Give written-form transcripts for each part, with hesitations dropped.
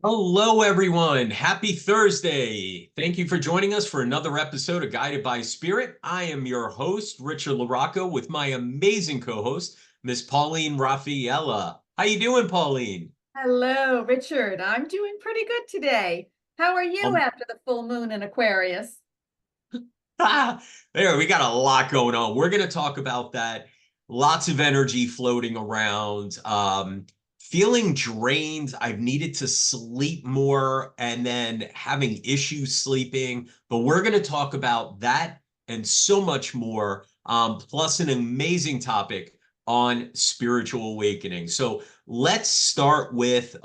Hello, everyone. Happy Thursday. Thank you for joining us for another episode of Guided by Spirit. I am your host, Richard LaRocco, with my amazing co-host, Miss Pauline Raffaella. How you doing, Pauline? Hello, Richard. I'm doing pretty good today. How are you Um, after the full moon in Aquarius? there, we got a lot going on. We're going to talk about that. Lots of energy floating around. Feeling drained. I've needed to sleep more and then having issues sleeping. But we're going to talk about that and so much more, plus an amazing topic on spiritual awakening. So let's start with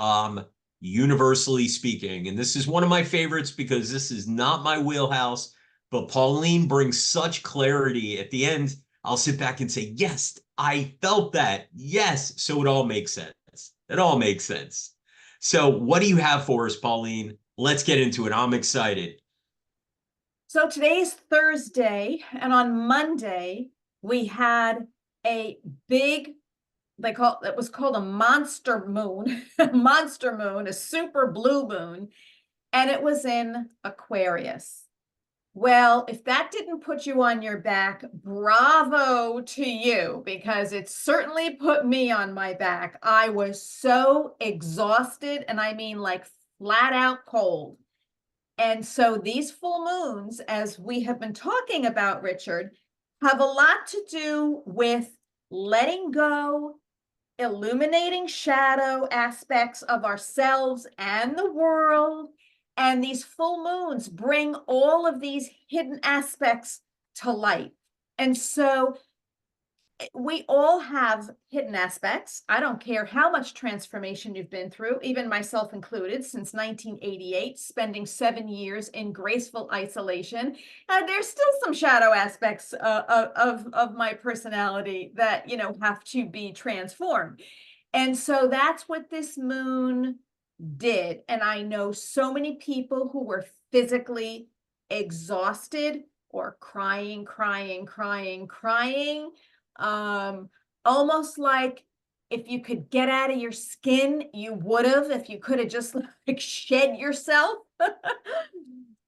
universally speaking. And this is one of my favorites because this is not my wheelhouse, but Pauline brings such clarity at the end. I'll sit back and say, yes, I felt that. Yes. So it all makes sense. It all makes sense. So, what do you have for us, Pauline? Let's get into it. I'm excited. So today's Thursday, and on Monday, we had a big, it was called a monster moon, monster moon, a super blue moon, and it was in Aquarius. Well, if that didn't put you on your back, bravo to you, because it certainly put me on my back. I was so exhausted, and I mean like flat out cold. And so these full moons, as we have been talking about, Richard, have a lot to do with letting go, illuminating shadow aspects of ourselves and the world. And these full moons bring all of these hidden aspects to light. And so we all have hidden aspects. I don't care how much transformation you've been through, even myself included, since 1988, spending 7 years in graceful isolation. There's still some shadow aspects of my personality that, have to be transformed. And so that's what this moon did. And I know so many people who were physically exhausted or crying, crying, crying, crying. Um, Almost like if you could get out of your skin, you would have, if you could have just like shed yourself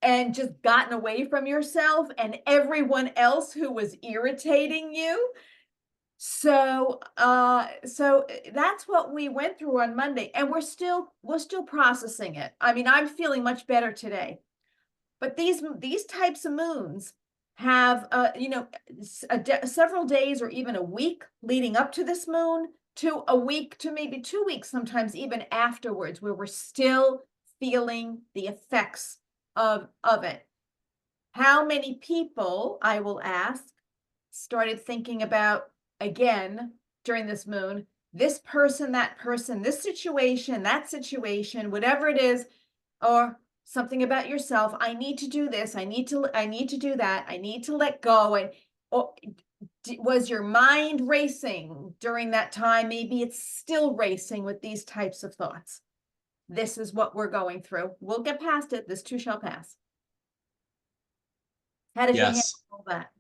and just gotten away from yourself and everyone else who was irritating you. So that's what we went through on Monday, and we're still processing it. I mean, I'm feeling much better today. But these types of moons have several days or even a week leading up to this moon, to a week to maybe 2 weeks, sometimes even afterwards, where we're still feeling the effects of it. How many people, I will ask, started thinking about again during this moon, this person, this situation, that situation, whatever it is, or something about yourself? I need to do this. I need to do that. I need to let go. And or, was your mind racing during that time? Maybe it's still racing with these types of thoughts. This is what we're going through. We'll get past it. This too shall pass. How did you handle Yes. all that?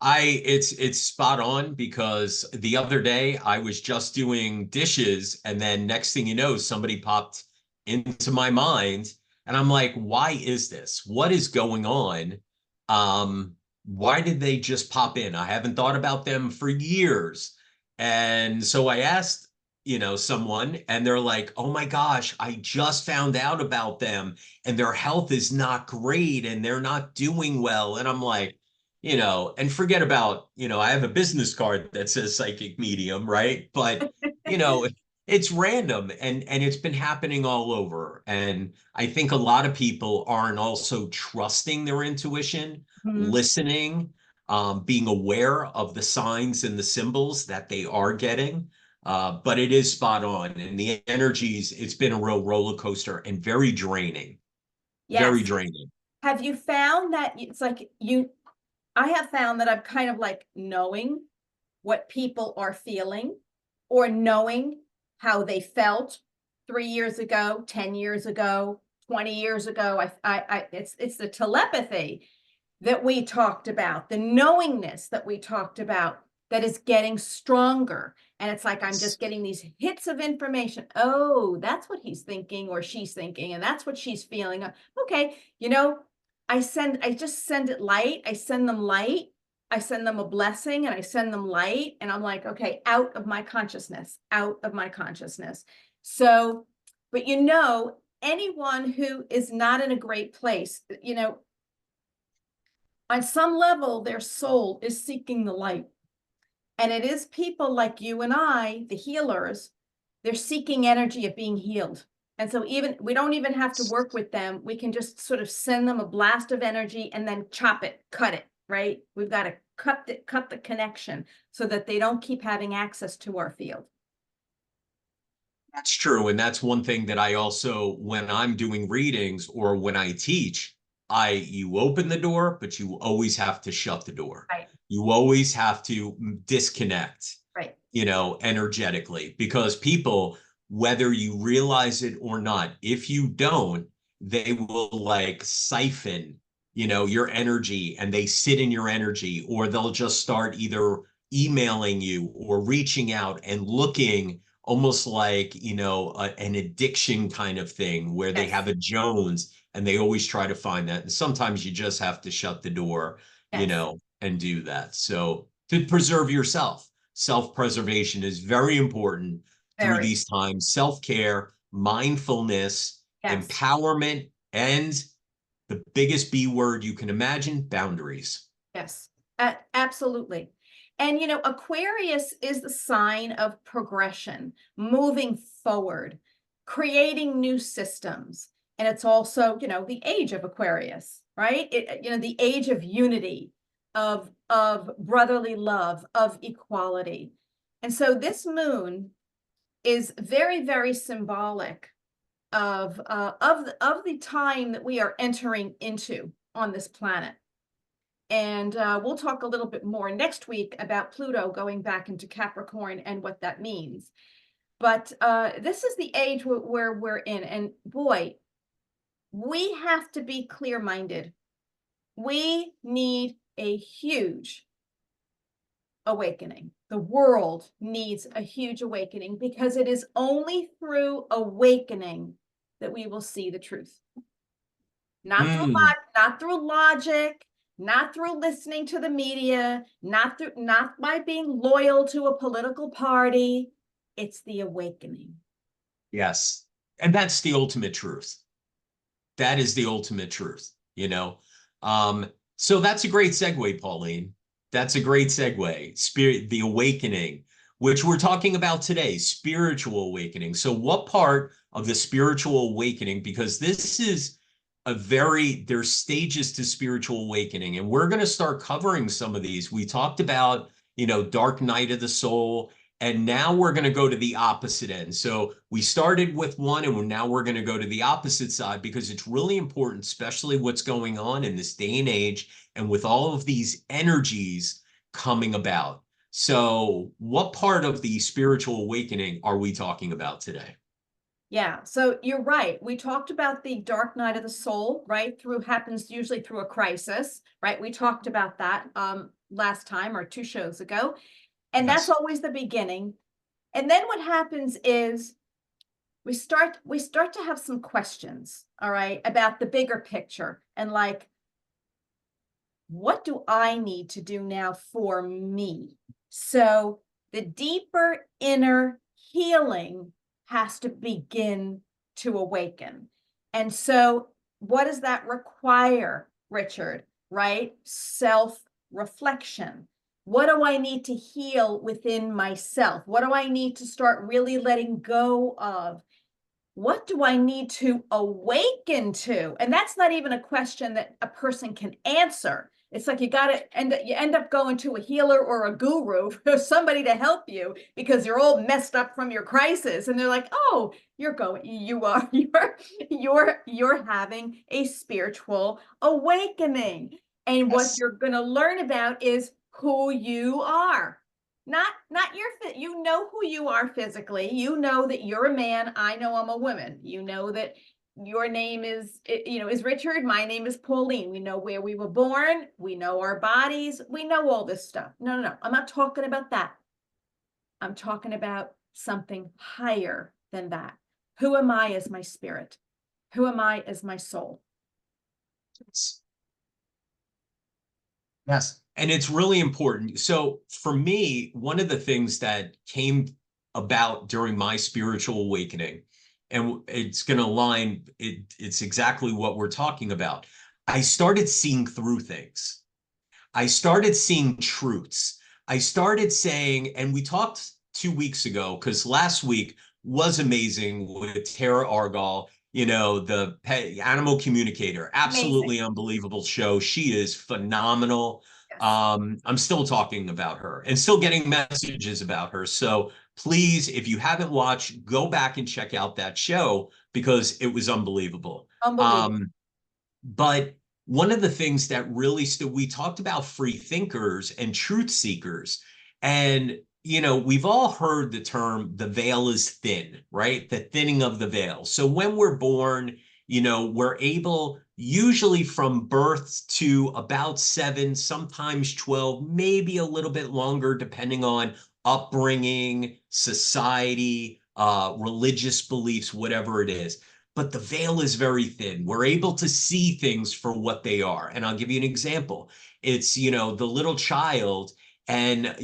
It's spot on because the other day I was just doing dishes and then next thing you know, somebody popped into my mind and I'm like, why is this? What is going on? Why did they just pop in? I haven't thought about them for years. And so I asked, someone and they're like, "Oh my gosh, I just found out about them and their health is not great and they're not doing well." And I'm like, and forget about, I have a business card that says psychic medium, right? But, you know, it's random and it's been happening all over. And I think a lot of people aren't also trusting their intuition, Mhm. listening, being aware of the signs and the symbols that they are getting. But it is spot on. And the energies, it's been a real roller coaster and very draining, very Yes. draining. Have you found that it's like I have found that I'm kind of like knowing what people are feeling, or knowing how they felt 3 years ago, 10 years ago, 20 years ago. It's the telepathy that we talked about, the knowingness that we talked about, that is getting stronger. And it's like I'm just getting these hits of information. Oh, that's what he's thinking or she's thinking, and that's what she's feeling. Okay, I just send it light. I send them light. I send them a blessing and I send them light. And I'm like, okay, out of my consciousness, out of my consciousness. So, but anyone who is not in a great place, on some level, their soul is seeking the light. And it is people like you and I, the healers, they're seeking energy of being healed. And so we don't even have to work with them. We can just sort of send them a blast of energy and then chop it, cut it, right? We've got to cut the connection so that they don't keep having access to our field. That's true. And that's one thing that I also, when I'm doing readings or when I teach, you open the door, but you always have to shut the door. Right. You always have to disconnect, right, energetically, because people, whether you realize it or not, if you don't, they will like siphon, your energy, and they sit in your energy, or they'll just start either emailing you or reaching out and looking almost like, an addiction kind of thing where they Yes. have a Jones and they always try to find that. And sometimes you just have to shut the door, Yes. and do that. So to preserve yourself, self-preservation is very important through Very. these times. Self-care, mindfulness, Yes. empowerment, and the biggest B word you can imagine, boundaries. Yes, absolutely. And, Aquarius is the sign of progression, moving forward, creating new systems. And it's also, the age of Aquarius, right? The age of unity, of brotherly love, of equality. And so this moon is very, very symbolic of the time that we are entering into on this planet. And we'll talk a little bit more next week about Pluto going back into Capricorn and what that means. But this is the age where we're in. And boy, we have to be clear-minded. We need a huge awakening. The world needs a huge awakening, because it is only through awakening that we will see the truth. Not through logic, not through listening to the media, not by being loyal to a political party. It's the awakening. Yes. And that's the ultimate truth. That is the ultimate truth, So that's a great segue, Pauline. That's a great segue. Spirit, the awakening, which we're talking about today, spiritual awakening. So what part of the spiritual awakening, because this is there's stages to spiritual awakening, and we're going to start covering some of these. We talked about, dark night of the soul, and now we're going to go to the opposite end. So we started with one, and now we're going to go to the opposite side, because it's really important, especially what's going on in this day and age, and with all of these energies coming about. So what part of the spiritual awakening are we talking about today? Yeah, so you're right. We talked about the dark night of the soul, right? Happens usually through a crisis, right? We talked about that last time or 2 shows ago. And Yes. that's always the beginning. And then what happens is we start to have some questions, all right, about the bigger picture, and like, what do I need to do now for me? So the deeper inner healing has to begin to awaken. And so what does that require, Richard? Right? Self-reflection. What do I need to heal within myself? What do I need to start really letting go of? What do I need to awaken to? And that's not even a question that a person can answer. It's like you end up going to a healer or a guru, or somebody to help you, because you're all messed up from your crisis, and they're like, "Oh, you're having a spiritual awakening." And what you're going to learn about is who you are. Not you know who you are physically. You know that you're a man. I know I'm a woman. You know that your name is Richard. My name is Pauline. We know where we were born. We know our bodies. We know all this stuff. No. I'm not talking about that. I'm talking about something higher than that. Who am I as my spirit? Who am I as my soul? Yes. And it's really important. So for me, one of the things that came about during my spiritual awakening, and it's going to align, it's exactly what we're talking about. I started seeing through things. I started seeing truths. I started saying, and we talked 2 weeks ago, because last week was amazing with Tara Argall, the pet animal communicator. Amazing. Absolutely unbelievable show. She is phenomenal. Yes. I'm still talking about her and still getting messages about her. So please, if you haven't watched, go back and check out that show because it was unbelievable. Unbelievable. But one of the things that really we talked about free thinkers and truth seekers. And, we've all heard the term, the veil is thin, right? The thinning of the veil. So when we're born, we're able, usually from birth to about 7, sometimes 12, maybe a little bit longer, depending on upbringing, society, religious beliefs, whatever it is, but the veil is very thin. We're able to see things for what they are. And I'll give you an example. It's, the little child, and,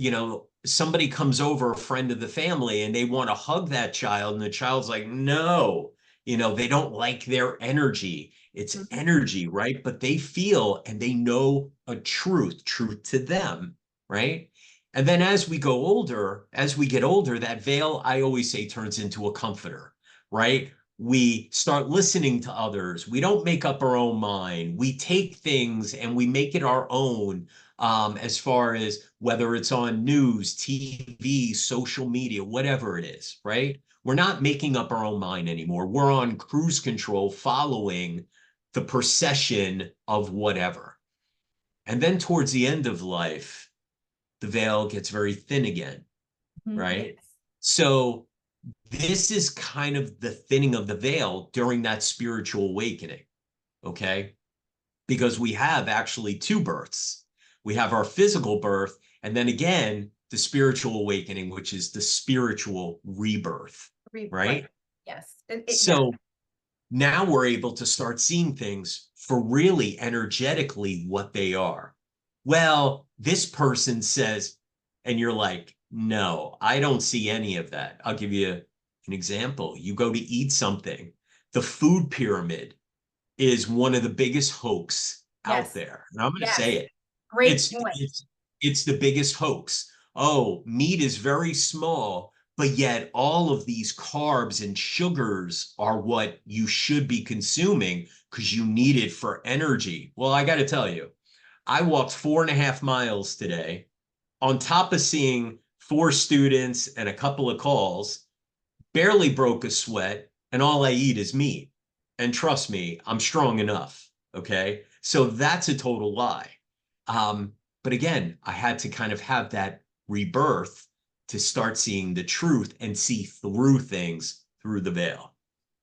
somebody comes over, a friend of the family, and they want to hug that child. And the child's like, no, they don't like their energy. It's Mhm. energy, right? But they feel and they know a truth to them, right? And then as we get older, that veil, I always say, turns into a comforter, right? We start listening to others. We don't make up our own mind. We take things and we make it our own, as far as whether it's on news, TV, social media, whatever it is, right? We're not making up our own mind anymore. We're on cruise control, following the procession of whatever. And then towards the end of life, the veil gets very thin again, right? Yes. So this is kind of the thinning of the veil during that spiritual awakening, okay? Because we have actually two births. We have our physical birth, and then again, the spiritual awakening, which is the spiritual rebirth, Right. right? Yes. Yeah. So now we're able to start seeing things for really energetically what they are. Well, this person says, and you're like, no, I don't see any of that. I'll give you an example. You go to eat something, the food pyramid is one of the biggest hoax out Yes. there. And I'm going to Yes. say it. Great It's point. it's it's the biggest hoax. Oh, meat is very small, but yet all of these carbs and sugars are what you should be consuming because you need it for energy. Well, I got to tell you, I walked 4.5 miles today on top of seeing 4 students and a couple of calls, barely broke a sweat, and all I eat is meat. And trust me, I'm strong enough. Okay. So that's a total lie. But again, I had to kind of have that rebirth to start seeing the truth and see through things through the veil.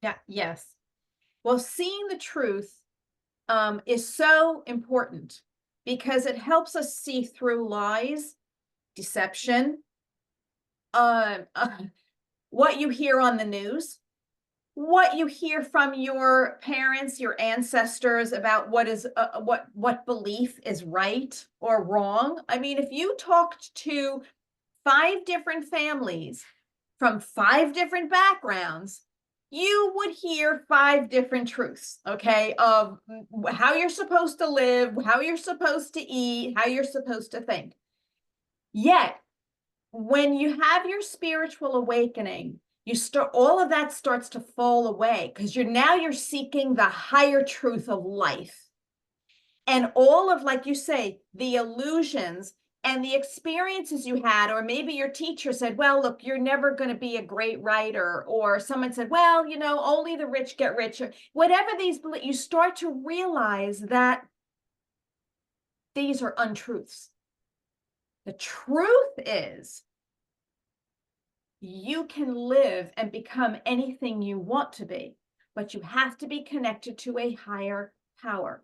Yeah. Yes. Well, seeing the truth is so important because it helps us see through lies, deception, uh, uh, what you hear on the news, what you hear from your parents, your ancestors about what belief is right or wrong. I mean, if you talked to 5 different families from 5 different backgrounds, you would hear 5 different truths, okay, of how you're supposed to live, how you're supposed to eat, how you're supposed to think. Yet, when you have your spiritual awakening, you start all of that starts to fall away because you're seeking the higher truth of life. And all of, like you say, the illusions and the experiences you had, or maybe your teacher said, well, look, you're never going to be a great writer, or someone said, well, only the rich get richer. Whatever you start to realize that these are untruths. The truth is you can live and become anything you want to be, but you have to be connected to a higher power.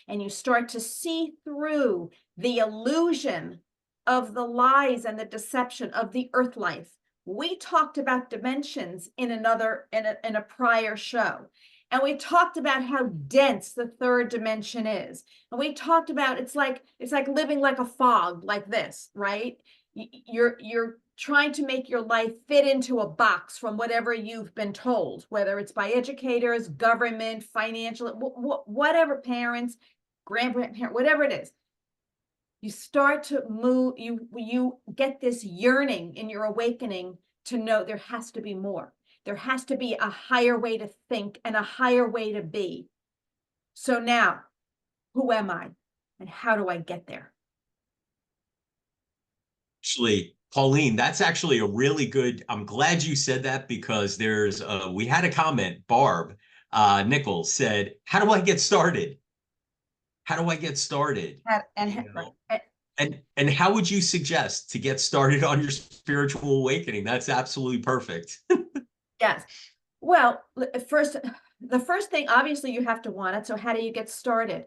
And you start to see through the illusion of the lies and the deception of the earth life. We talked about dimensions in a prior show. And we talked about how dense the third dimension is. And we talked about it's like living like a fog like this, right? You're trying to make your life fit into a box from whatever you've been told, whether it's by educators, government, financial, whatever, parents, grandparents, whatever it is. You start to move, you get this yearning in your awakening to know there has to be more. There has to be a higher way to think and a higher way to be. So now, who am I and how do I get there? Actually, Pauline, that's actually a really good, I'm glad you said that because we had a comment, Barb Nichols said, how do I get started? How do I get started? And how would you suggest to get started on your spiritual awakening? That's absolutely perfect. Yes. Well, the first thing, obviously you have to want it. So how do you get started?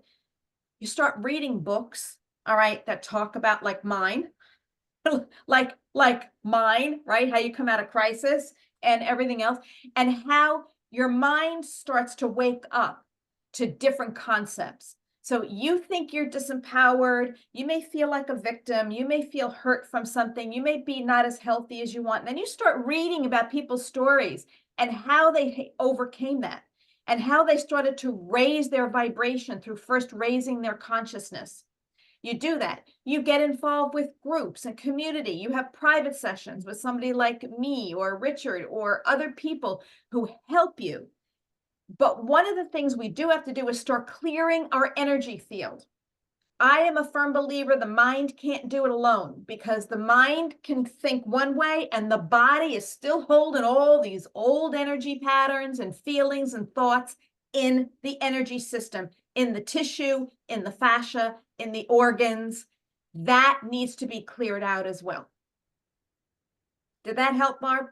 You start reading books, all right, that talk about like mine, like mine, right? How you come out of crisis and everything else, and how your mind starts to wake up to different concepts. So you think you're disempowered, you may feel like a victim, you may feel hurt from something, you may be not as healthy as you want. And then you start reading about people's stories and how they overcame that and how they started to raise their vibration through first raising their consciousness. You do that. You get involved with groups and community. You have private sessions with somebody like me or Richard or other people who help you. But one of the things we do have to do is start clearing our energy field. I am a firm believer the mind can't do it alone because the mind can think one way and the body is still holding all these old energy patterns and feelings and thoughts in the energy system, in the tissue, in the fascia, in the organs. That needs to be cleared out as well. Did that help, Barb?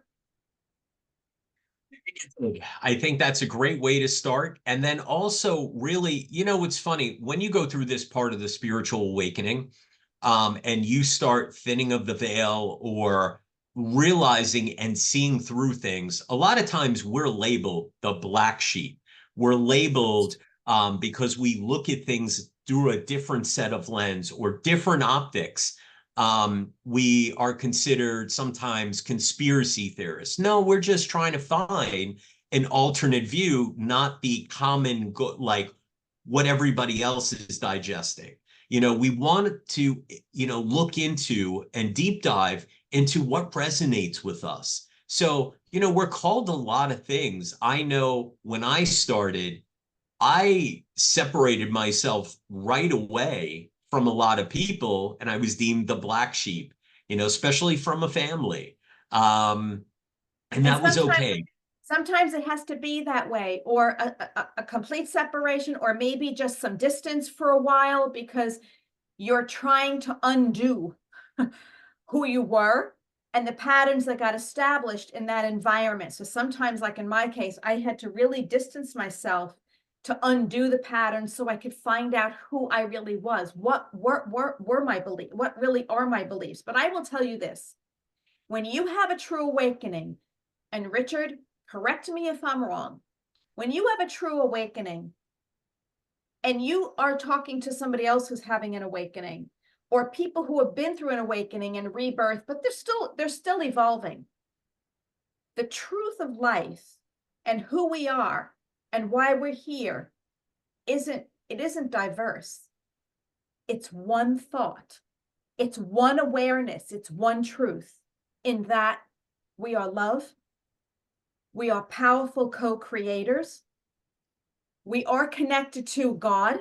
I think that's a great way to start. And then also really, it's funny when you go through this part of the spiritual awakening, and you start thinning of the veil or realizing and seeing through things, a lot of times we're labeled the black sheep. We're labeled because we look at things through a different set of lens or different optics. We are considered sometimes conspiracy theorists. No, we're just trying to find an alternate view, not the common, like what everybody else is digesting. We want to, look into and deep dive into what resonates with us. So, we're called a lot of things. I know when I started, I separated myself right away from a lot of people, and I was deemed the black sheep, especially from a family. And that was okay. Sometimes it has to be that way, or a complete separation, or maybe just some distance for a while because you're trying to undo who you were and the patterns that got established in that environment. So sometimes, like in my case, I had to really distance myself to undo the patterns so I could find out who I really was. What were my beliefs? What really are my beliefs? But I will tell you this, when you have a true awakening, and Richard, correct me if I'm wrong, when you have a true awakening and you are talking to somebody else who's having an awakening, or people who have been through an awakening and rebirth, but they're still evolving. The truth of life and who we are and why we're here isn't diverse. It's one thought. It's one awareness. It's one truth in that we are love. We are powerful co-creators. We are connected to God.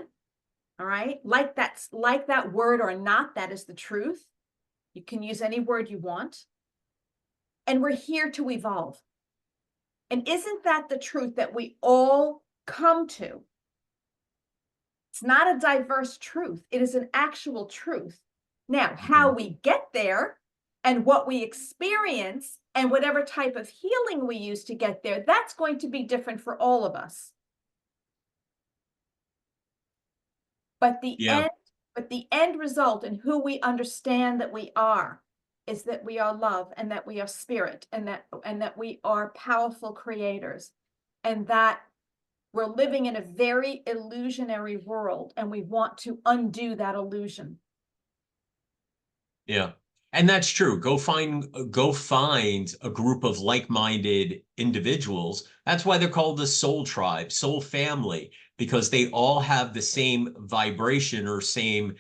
All right. Like that word or not, that is the truth. You can use any word you want. And we're here to evolve. And isn't that the truth that we all come to? It's not a diverse truth. It is an actual truth. Now, how we get there and what we experience and whatever type of healing we use to get there, that's going to be different for all of us. But But the end result and who we understand that we are is that we are love and that we are spirit and that we are powerful creators and that we're living in a very illusionary world and we want to undo that illusion. Yeah. And that's true. Go find a group of like-minded individuals. That's why they're called the soul tribe, soul family, because they all have the same vibration or same,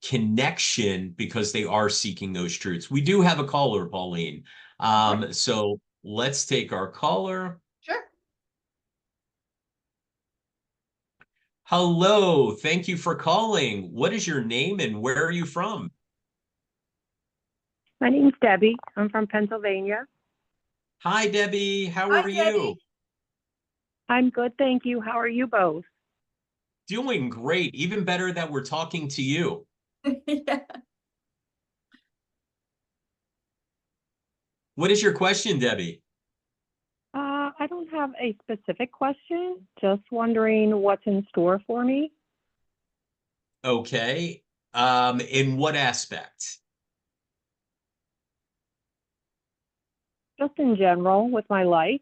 connection because they are seeking those truths. We do have a caller, Pauline. Okay. So let's take our caller. Sure. Hello, thank you for calling. What is your name and where are you from? My name's Debbie. I'm from Pennsylvania. Hi, Debbie. How Hi, are you? Debbie. I'm good, thank you. How are you both? Doing great. Even better that we're talking to you. Yeah. What is your question, Debbie? I don't have a specific question, just wondering what's in store for me. Okay. In what aspect? Just in general with my life.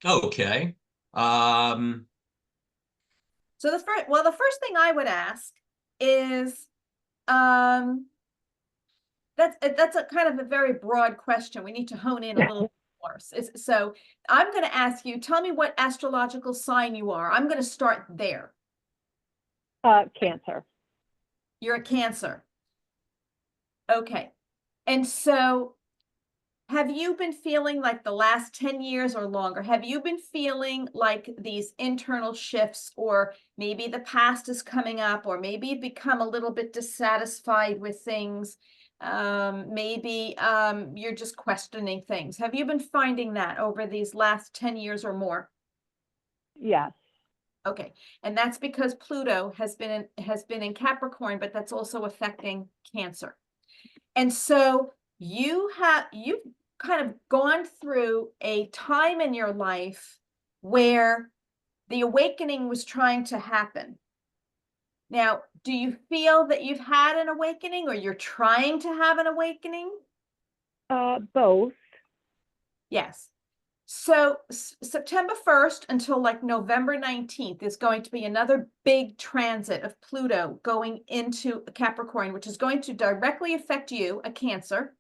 Okay. Um, So the first thing I would ask is, um, that's a kind of a very broad question. We need to hone in a little more. So I'm going to ask you, tell me what astrological sign you are. I'm going to start there. Cancer. You're a Cancer. Okay. And so have you been feeling like the last 10 years or longer, have you been feeling like these internal shifts, or maybe the past is coming up, or maybe you've become a little bit dissatisfied with things? Maybe you're just questioning things. Have you been finding that over these last 10 years or more? Yes. Okay. And that's because Pluto has been in Capricorn, but that's also affecting Cancer. And so you've kind of gone through a time in your life where the awakening was trying to happen. Now, do you feel that you've had an awakening or you're trying to have an awakening? Both. Yes. So September 1st until like November 19th is going to be another big transit of Pluto going into Capricorn, which is going to directly affect you, a Cancer.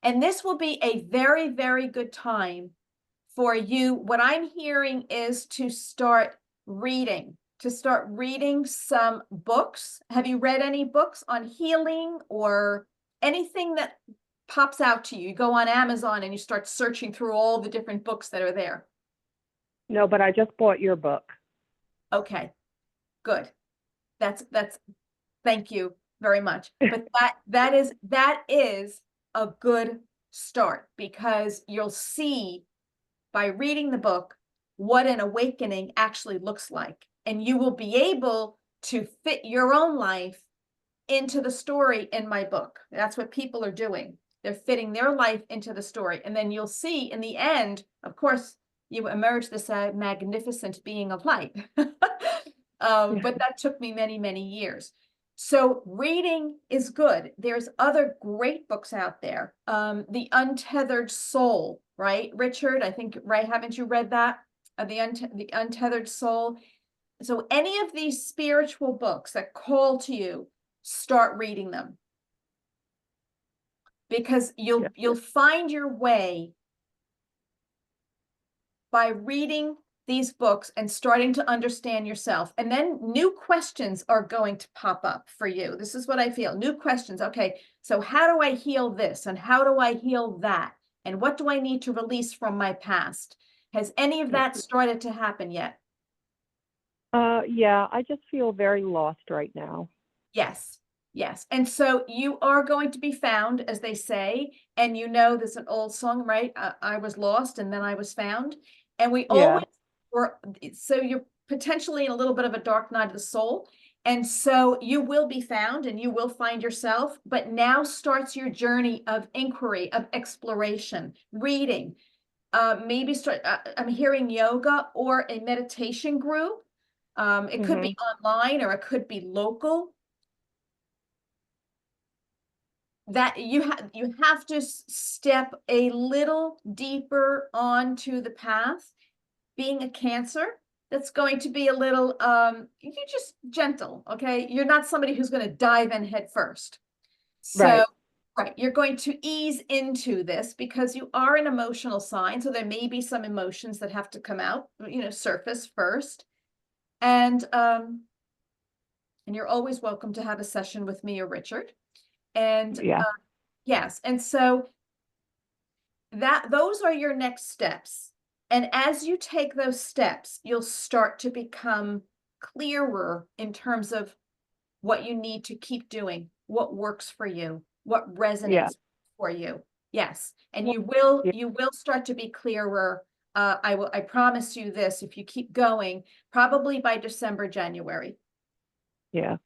And this will be a very, very good time for you. What I'm hearing is to start reading some books. Have you read any books on healing or anything that pops out to you? You go on Amazon and you start searching through all the different books that are there. No, but I just bought your book. Okay, good. That's thank you very much. But that is a good start, because you'll see by reading the book what an awakening actually looks like. And you will be able to fit your own life into the story in my book. That's what people are doing. They're fitting their life into the story. And then you'll see in the end, of course, you emerge this magnificent being of light. But that took me many, many years. So reading is good. There's other great books out there. The Untethered Soul, right? Richard, I think, right? Haven't you read that? The Untethered Soul. So any of these spiritual books that call to you, start reading them. Because you'll find your way by reading these books and starting to understand yourself. And then new questions are going to pop up for you. This is what I feel. New questions. Okay, so how do I heal this? And how do I heal that? And what do I need to release from my past? Has any of that started to happen yet? Yeah, I just feel very lost right now. Yes. Yes. And so you are going to be found, as they say. And there's an old song, right? I was lost and then I was found. And we always were, so you're potentially in a little bit of a dark night of the soul. And so you will be found and you will find yourself, but now starts your journey of inquiry, of exploration, reading, maybe I'm hearing yoga or a meditation group. It could be online or it could be local. That you have to step a little deeper onto the path. Being a Cancer, that's going to be a little, you're just gentle, okay? You're not somebody who's going to dive in head first. So, Right. right, you're going to ease into this because you are an emotional sign. So there may be some emotions that have to come out, surface first. And you're always welcome to have a session with me or Richard. And Yeah. yes, and so those are your next steps. And as you take those steps, you'll start to become clearer in terms of what you need to keep doing, what works for you, what resonates for you. Yes, and Yeah. you will start to be clearer. I promise you this, if you keep going, probably by December, January. Yeah.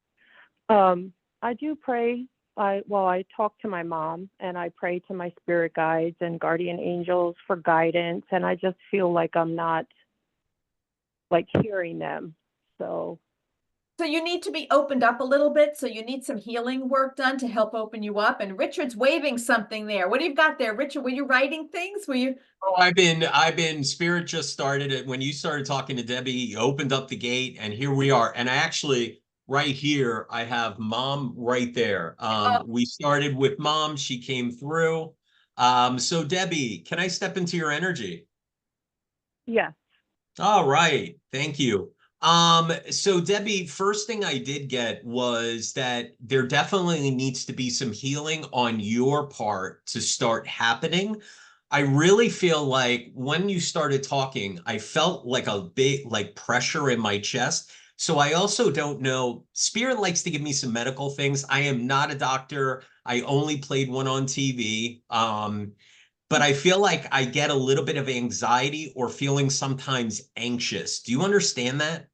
I do pray. I talk to my mom and I pray to my spirit guides and guardian angels for guidance. And I just feel like I'm not like hearing them. So you need to be opened up a little bit. So you need some healing work done to help open you up. And Richard's waving something there. What do you got there, Richard? Were you writing things? Were you? Oh, I've been, Spirit just started it. When you started talking to Debbie, you opened up the gate and here we are. And I actually, right here, I have Mom right there. We started with Mom, she came through. So Debbie, can I step into your energy? yes. All right, thank you. So Debbie, first thing I did get was that there definitely needs to be some healing on your part to start happening. I really feel like when you started talking, I felt like a big like pressure in my chest. So I also don't know, Spirit likes to give me some medical things. I am not a doctor. I only played one on TV. But I feel like I get a little bit of anxiety or feeling sometimes anxious. Do you understand that?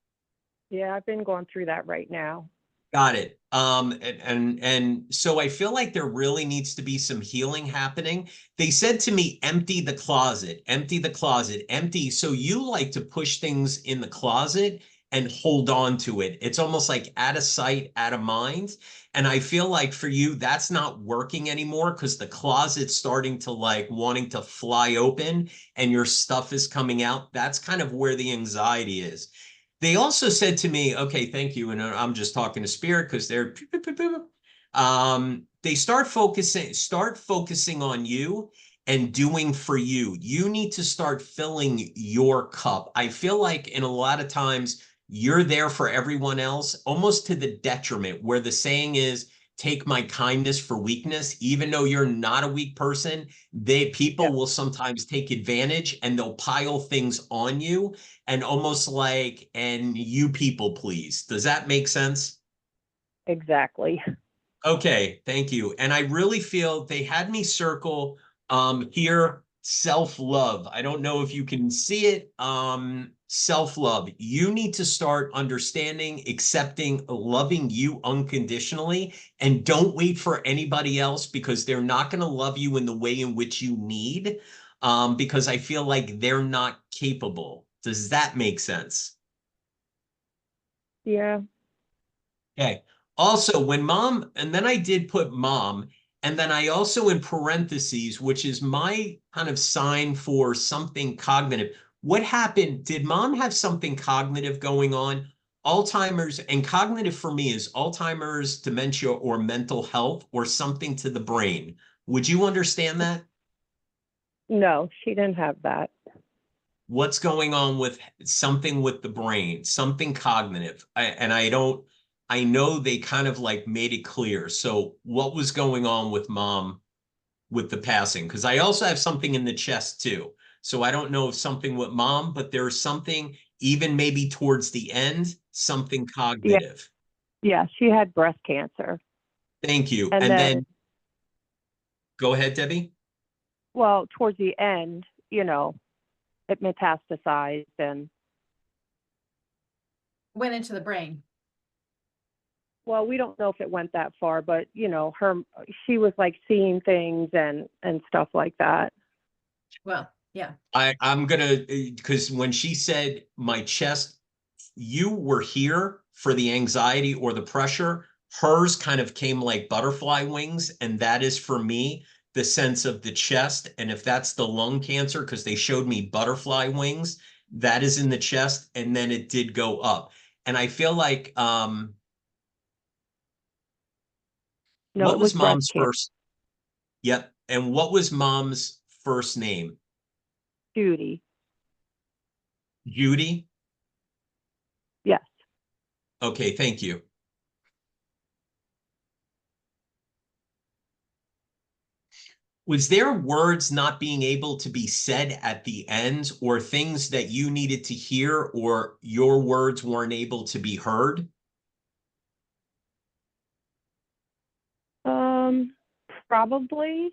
Yeah. I've been going through that right now. Got it. And so I feel like there really needs to be some healing happening. They said to me, empty the closet, empty the closet, empty. So you like to push things in the closet and hold on to it. It's almost like out of sight, out of mind. And I feel like for you, that's not working anymore because the closet's starting to like wanting to fly open and your stuff is coming out. That's kind of where the anxiety is. They also said to me, okay, thank you. And I'm just talking to Spirit because they're, they start focusing on you and doing for you. You need to start filling your cup. I feel like in a lot of times you're there for everyone else, almost to the detriment, where the saying is, take my kindness for weakness. Even though you're not a weak person, people will sometimes take advantage and they'll pile things on you and almost like, and you people please. Does that make sense? Exactly. Okay, thank you. And I really feel they had me circle here self-love. I don't know if you can see it. Self-love. You need to start understanding, accepting, loving you unconditionally, and don't wait for anybody else because they're not going to love you in the way in which you need. Because I feel like they're not capable. Does that make sense? Yeah. Okay. Also, when mom, and then I did put mom, and then I also in parentheses, which is my kind of sign for something cognitive. What happened? Did mom have something cognitive going on? Alzheimer's, and cognitive for me is Alzheimer's, dementia, or mental health, or something to the brain. Would you understand that? No, she didn't have that. What's going on with something with the brain, something cognitive? And I don't, I know they kind of like made it clear. So what was going on with mom with the passing? Because I also have something in the chest too. So I don't know if something with mom, but there's something even maybe towards the end, something Yeah. cognitive. Yeah. She had breast cancer. Thank you. And And then, then go ahead, Debbie. well, towards the end, it metastasized and, Went into the brain. well, we don't know if it went that far, but she was like seeing things and stuff like that. Well, yeah. I'm gonna, because when she said my chest you were here for the anxiety or the pressure, hers kind of came like butterfly wings. And that is for me, the sense of the chest. And if that's the lung cancer, because they showed me butterfly wings, that is in the chest. And then it did go up. And I feel like, No, what it was was breast mom's cancer. first? Yep. And what was mom's first name? Judy. Judy? Yes. Okay, thank you. Was there words not being able to be said at the end, or things that you needed to hear, or your words weren't able to be heard? Probably.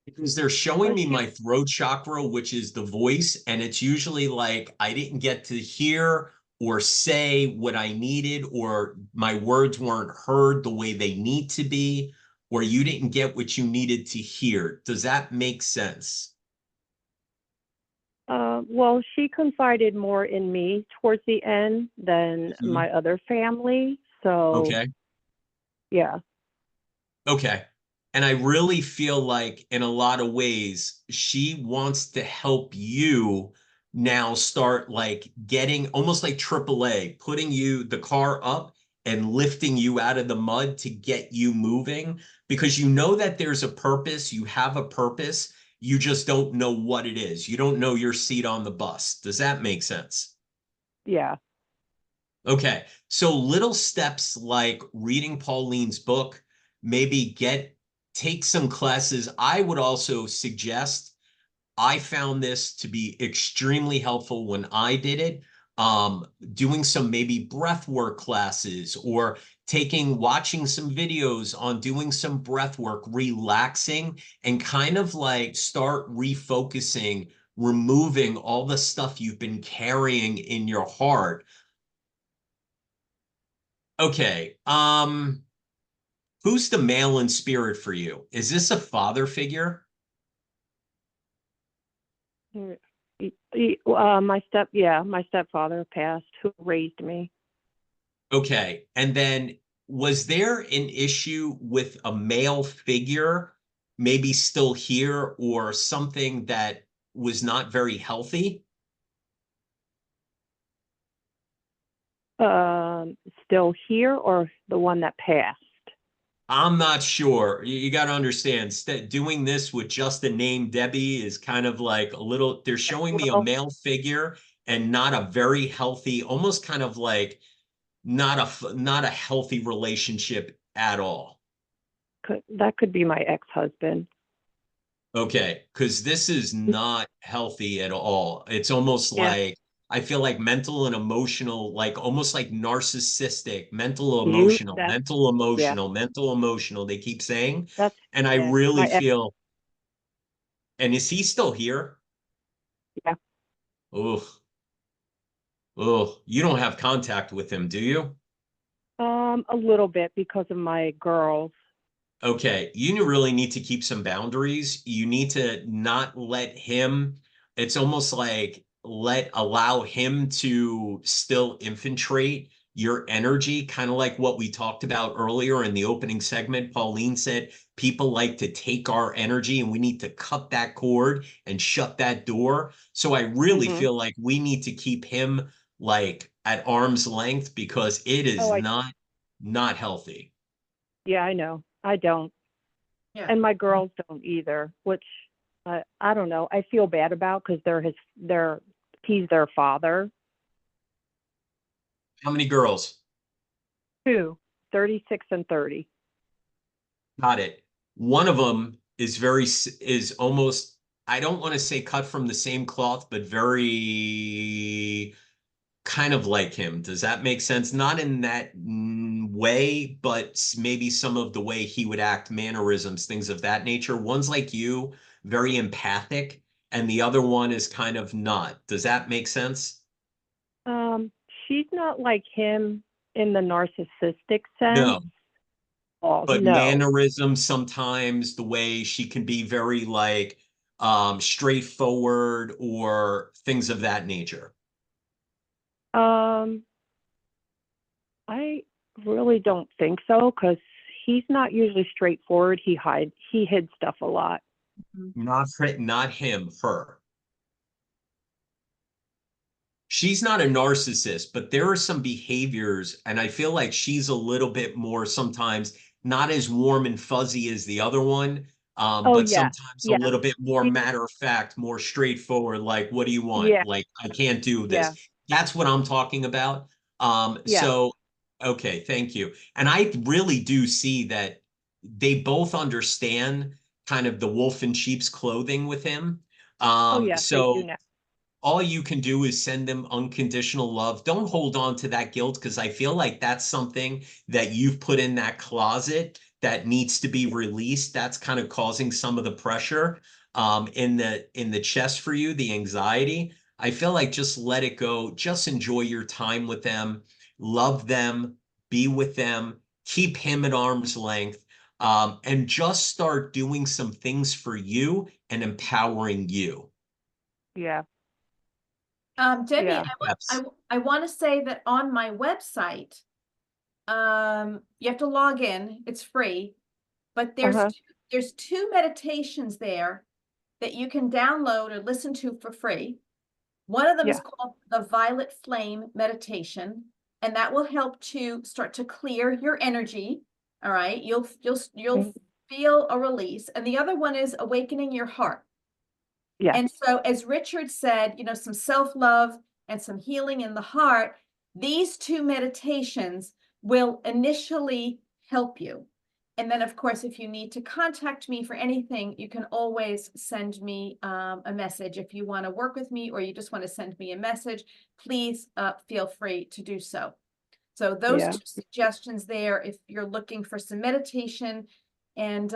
Because they're showing But me she, my throat chakra, which is the voice, and it's usually like I didn't get to hear or say what I needed, or my words weren't heard the way they need to be, or you didn't get what you needed to hear. Does that make sense? well, she confided more in me towards the end than Mhm. my other family. So, Okay. yeah. Okay. And I really feel like in a lot of ways, she wants to help you now start like getting almost like AAA, putting you the car up and lifting you out of the mud to get you moving, because you know that there's a purpose, you have a purpose, you just don't know what it is. You don't know your seat on the bus. Does that make sense? Yeah. Okay, so little steps like reading Pauline's book, maybe take some classes. I would also suggest, I found this to be extremely helpful when I did it. Doing some maybe breath work classes, or watching some videos on doing some breath work, relaxing, and kind of like start refocusing, removing all the stuff you've been carrying in your heart. Okay. Who's the male in spirit for you? Is this a father figure? My stepfather passed, who raised me. Okay. And then was there an issue with a male figure, maybe still here, or something that was not very healthy? Still here or the one that passed? I'm not sure. You got to understand, doing this with just the name Debbie is kind of like a little, they're showing me a Well, male figure and not a very healthy, almost kind of like not a healthy relationship at all. that could be my ex-husband. Okay, because this is not healthy at all. It's almost Yeah. like I feel like mental and emotional, like almost like narcissistic, That, yeah, mental emotional, they keep saying. that's, And I yeah, really my ex, feel, and is he still here? yeah. Oh, oh, you don't have contact with him, do you? A little bit because of my girls. Okay, you really need to keep some boundaries. You need to not let him, it's almost like allow him to still infiltrate your energy, kind of like what we talked about earlier in the opening segment. Pauline said people like to take our energy and we need to cut that cord and shut that door. So I really Hmm. feel like we need to keep him like at arm's length, because it is Oh, not healthy. yeah, I know. I don't. Yeah. And my girls don't either, which I don't know. I feel bad about because he's their father. How many girls? Two, 36 and 30. Got it. One of them is almost, I don't want to say cut from the same cloth, but very kind of like him. Does that make sense? Not in that way, but maybe some of the way he would act, mannerisms, things of that nature. One's like you, very empathic, and the other one is kind of not. Does that make sense? Um, she's not like him in the narcissistic sense. No. Oh, But no. mannerisms sometimes, the way she can be very like straightforward or things of that nature. I really don't think so, because he's not usually straightforward. He hid stuff a lot. Not him, her. She's not a narcissist, but there are some behaviors, and I feel like she's a little bit more sometimes not as warm and fuzzy as the other one, Oh but yeah, sometimes a yeah, little bit more he- matter of fact, more straightforward, like, what do you want? yeah, Like, I can't do this. yeah, That's what I'm talking about. yeah. Okay, thank you. And I really do see that they both understand kind of the wolf in sheep's clothing with him. Oh yeah, they do So now. all you can do is send them unconditional love. Don't hold on to that guilt, because I feel like that's something that you've put in that closet that needs to be released. That's kind of causing some of the pressure in the chest for you, the anxiety. I feel like just let it go. Just enjoy your time with them, love them, be with them, keep him at arm's length, and just start doing some things for you and empowering you. Yeah, Debbie, yeah. I want to say that on my website, you have to log in, it's free, but Uh-huh. there's two meditations there that you can download or listen to for free. One of them is Yeah. called the Violet Flame Meditation, and that will help to start to clear your energy. All right, you'll Mhm. feel a release. And the other one is Awakening Your Heart. Yeah. And so, as Richard said, you know, some self-love and some healing in the heart, these two meditations will initially help you. And then, of course, if you need to contact me for anything, you can always send me a message. If you want to work with me or you just want to send me a message, please feel free to do so. So those Yeah. two suggestions there, if you're looking for some meditation, and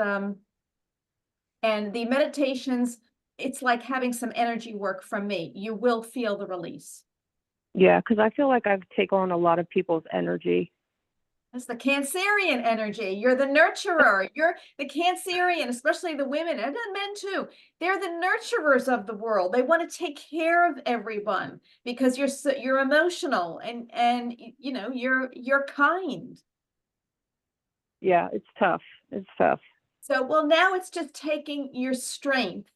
the meditations, it's like having some energy work from me. You will feel the release. Yeah, because I feel like I've taken on a lot of people's energy. That's the Cancerian energy. You're the nurturer. You're the Cancerian, especially the women and the men too. They're the nurturers of the world. They want to take care of everyone because you're emotional and you know you're kind. Yeah, it's tough. It's tough. So well, now it's just taking your strength,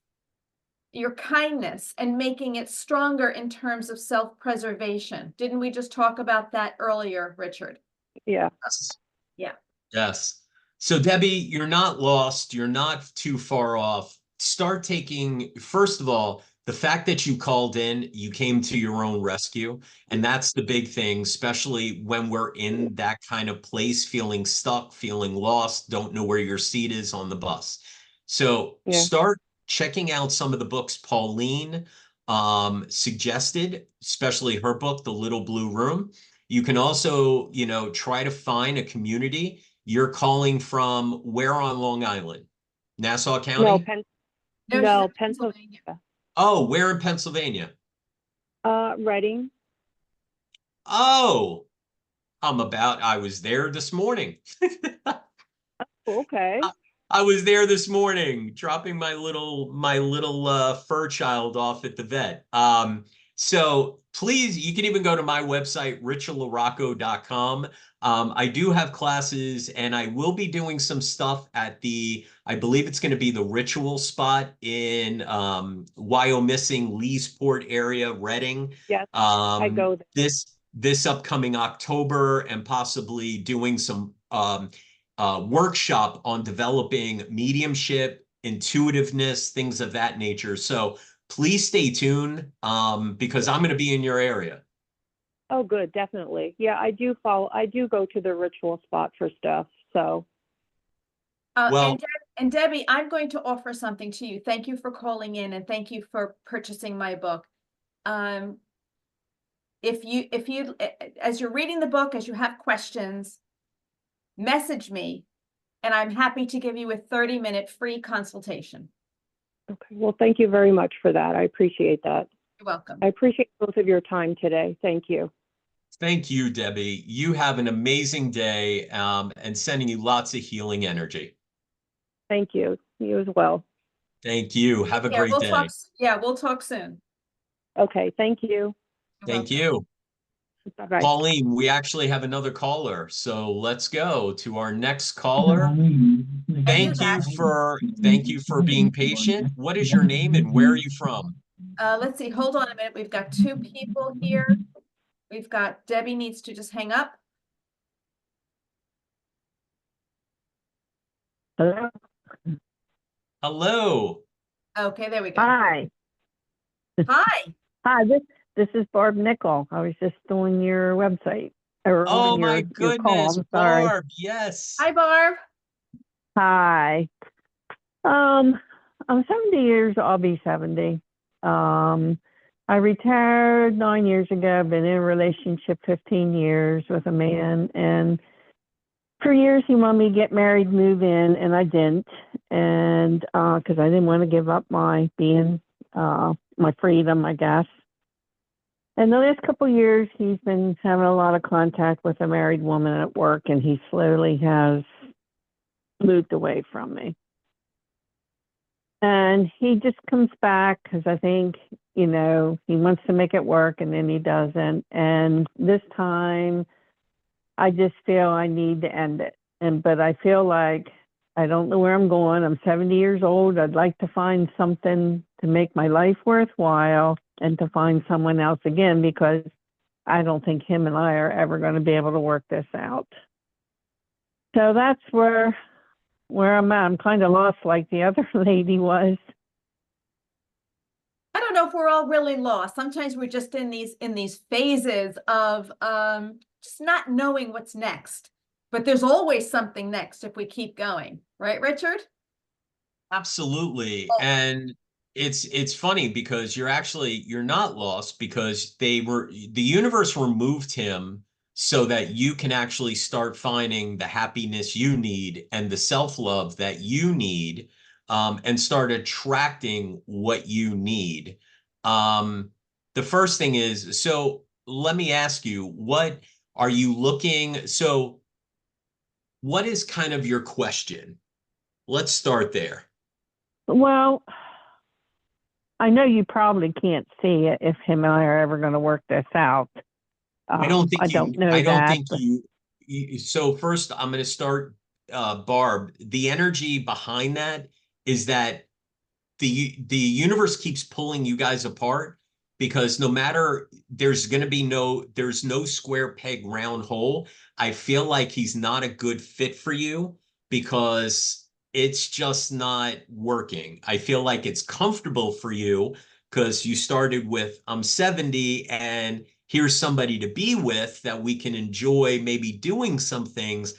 your kindness, and making it stronger in terms of self-preservation. Didn't we just talk about that earlier, Richard? Yeah. Yes. Yeah. Yes. So Debbie, you're not lost. You're not too far off. Start taking, first of all, the fact that you called in, you came to your own rescue. And that's the big thing, especially when we're in that kind of place, feeling stuck, feeling lost, don't know where your seat is on the bus. So Yeah. start checking out some of the books Pauline suggested, especially her book, The Little Blue Room. You can also, try to find a community. You're calling from where on Long Island? Nassau No, County? No, she's in Pennsylvania. Pennsylvania. Oh, where in Pennsylvania? Reading. Oh, I was there this morning. Okay. I was there this morning dropping my little fur child off at the vet. So please, you can even go to my website, richalaraco.com. I do have classes and I will be doing some stuff at I believe it's going to be the Ritual spot in Wyomissing, Leesport area, Reading. Yes, I go there. This upcoming October, and possibly doing some workshop on developing mediumship, intuitiveness, things of that nature. So please stay tuned because I'm going to be in your area. Oh, good. Definitely. Yeah, I do go to the Ritual spot for stuff. So. Well, and Debbie, I'm going to offer something to you. Thank you for calling in and thank you for purchasing my book. If you, as you're reading the book, as you have questions, message me and I'm happy to give you a 30-minute free consultation. Okay. Well, thank you very much for that. I appreciate that. You're welcome. I appreciate both of your time today. Thank you. Thank you, Debbie. You have an amazing day and sending you lots of healing energy. Thank you. You as well. Thank you. Have a great day. We'll talk soon. Okay. Thank you. You're Thank welcome. you. Bye-bye. Pauline, we actually have another caller, so let's go to our next caller. who's Thank you for being patient. What is your name and where are you from? Let's see, hold on a minute. We've got two people here. We've got Debbie needs to just hang up. Hello. Hello. Okay, there we go. Hi. Hi. Hi. This is Barb Nickel. I was just on your website or Oh on my your call. goodness, I'm sorry. Barb. Yes. Hi, Barb. Hi. I'm 70 years. I'll be 70. I retired 9 years ago. I've been in a relationship 15 years with a man, and for years he wanted me to get married, move in, and I didn't, and because I didn't want to give up my my freedom, I guess. And the last couple of years, he's been having a lot of contact with a married woman at work, and he slowly has moved away from me. And he just comes back because I think, he wants to make it work, and then he doesn't. And this time, I just feel I need to end it. But I feel like I don't know where I'm going. I'm 70 years old. I'd like to find something to make my life worthwhile and to find someone else again, because I don't think him and I are ever going to be able to work this out. So that's where I'm at. I'm kind of lost like the other lady was. I don't know if we're all really lost. Sometimes we're just in these phases of just not knowing what's next. But there's always something next if we keep going, right, Richard? Absolutely. Oh. And it's funny because you're not lost, because the universe removed him so that you can actually start finding the happiness you need and the self-love that you need, and start attracting what you need. The first thing is, so let me ask you, what are you looking? So what is kind of your question? Let's start there. Well, I know you probably can't see it if him and I are ever going to work this out. I don't think I you, don't know I don't that. think so first I'm going to start, Barb, the energy behind that is that the universe keeps pulling you guys apart, because no matter, there's no square peg round hole. I feel like he's not a good fit for you because it's just not working. I feel like it's comfortable for you because you started with, I'm 70 and here's somebody to be with that we can enjoy maybe doing some things,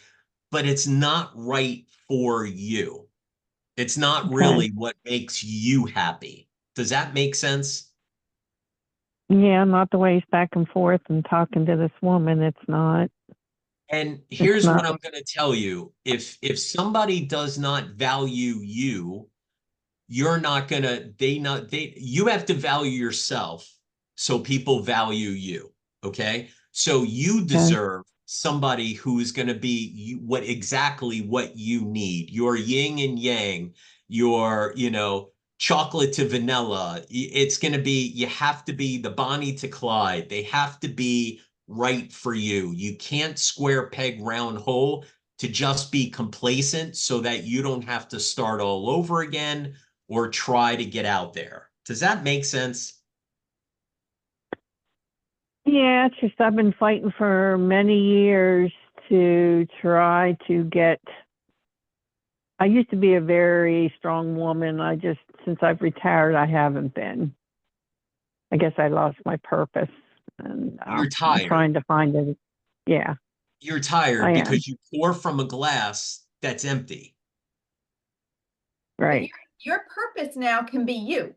but it's not right for you. It's not really what makes you happy. Does that make sense? Yeah, not the way he's back and forth and talking to this woman. It's not. And here's not. what I'm going to tell you. If somebody does not value you, you're not going to, you have to value yourself so people value you. Okay. So you deserve somebody who is going to be exactly what you need. Your yin and yang, your, chocolate to vanilla. It's going to be, you have to be the Bonnie to Clyde. They have to be right for you. You can't square peg round hole to just be complacent so that you don't have to start all over again or try to get out there. Does that make sense? Yeah, it's just I've been fighting for many years to try to get. I used to be a very strong woman. Since I've retired, I haven't been. I guess I lost my purpose, and You're tired. I'm trying to find it. Yeah. You're tired because you pour from a glass that's empty. Right. Your purpose now can be you.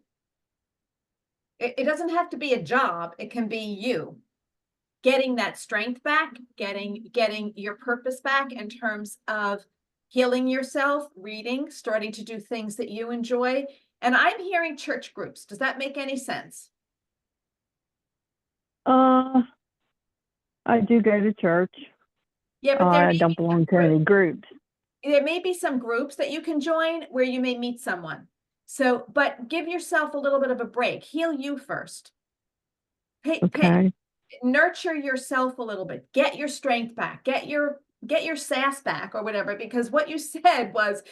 It doesn't have to be a job. It can be you getting that strength back, getting your purpose back in terms of healing yourself, reading, starting to do things that you enjoy. And I'm hearing church groups. Does that make any sense? I do go to church. Yeah, but I don't belong to any groups. There may be some groups that you can join where you may meet someone. So, but give yourself a little bit of a break. Heal you first. Okay. nurture yourself a little bit, get your strength back, get your sass back or whatever, because what you said was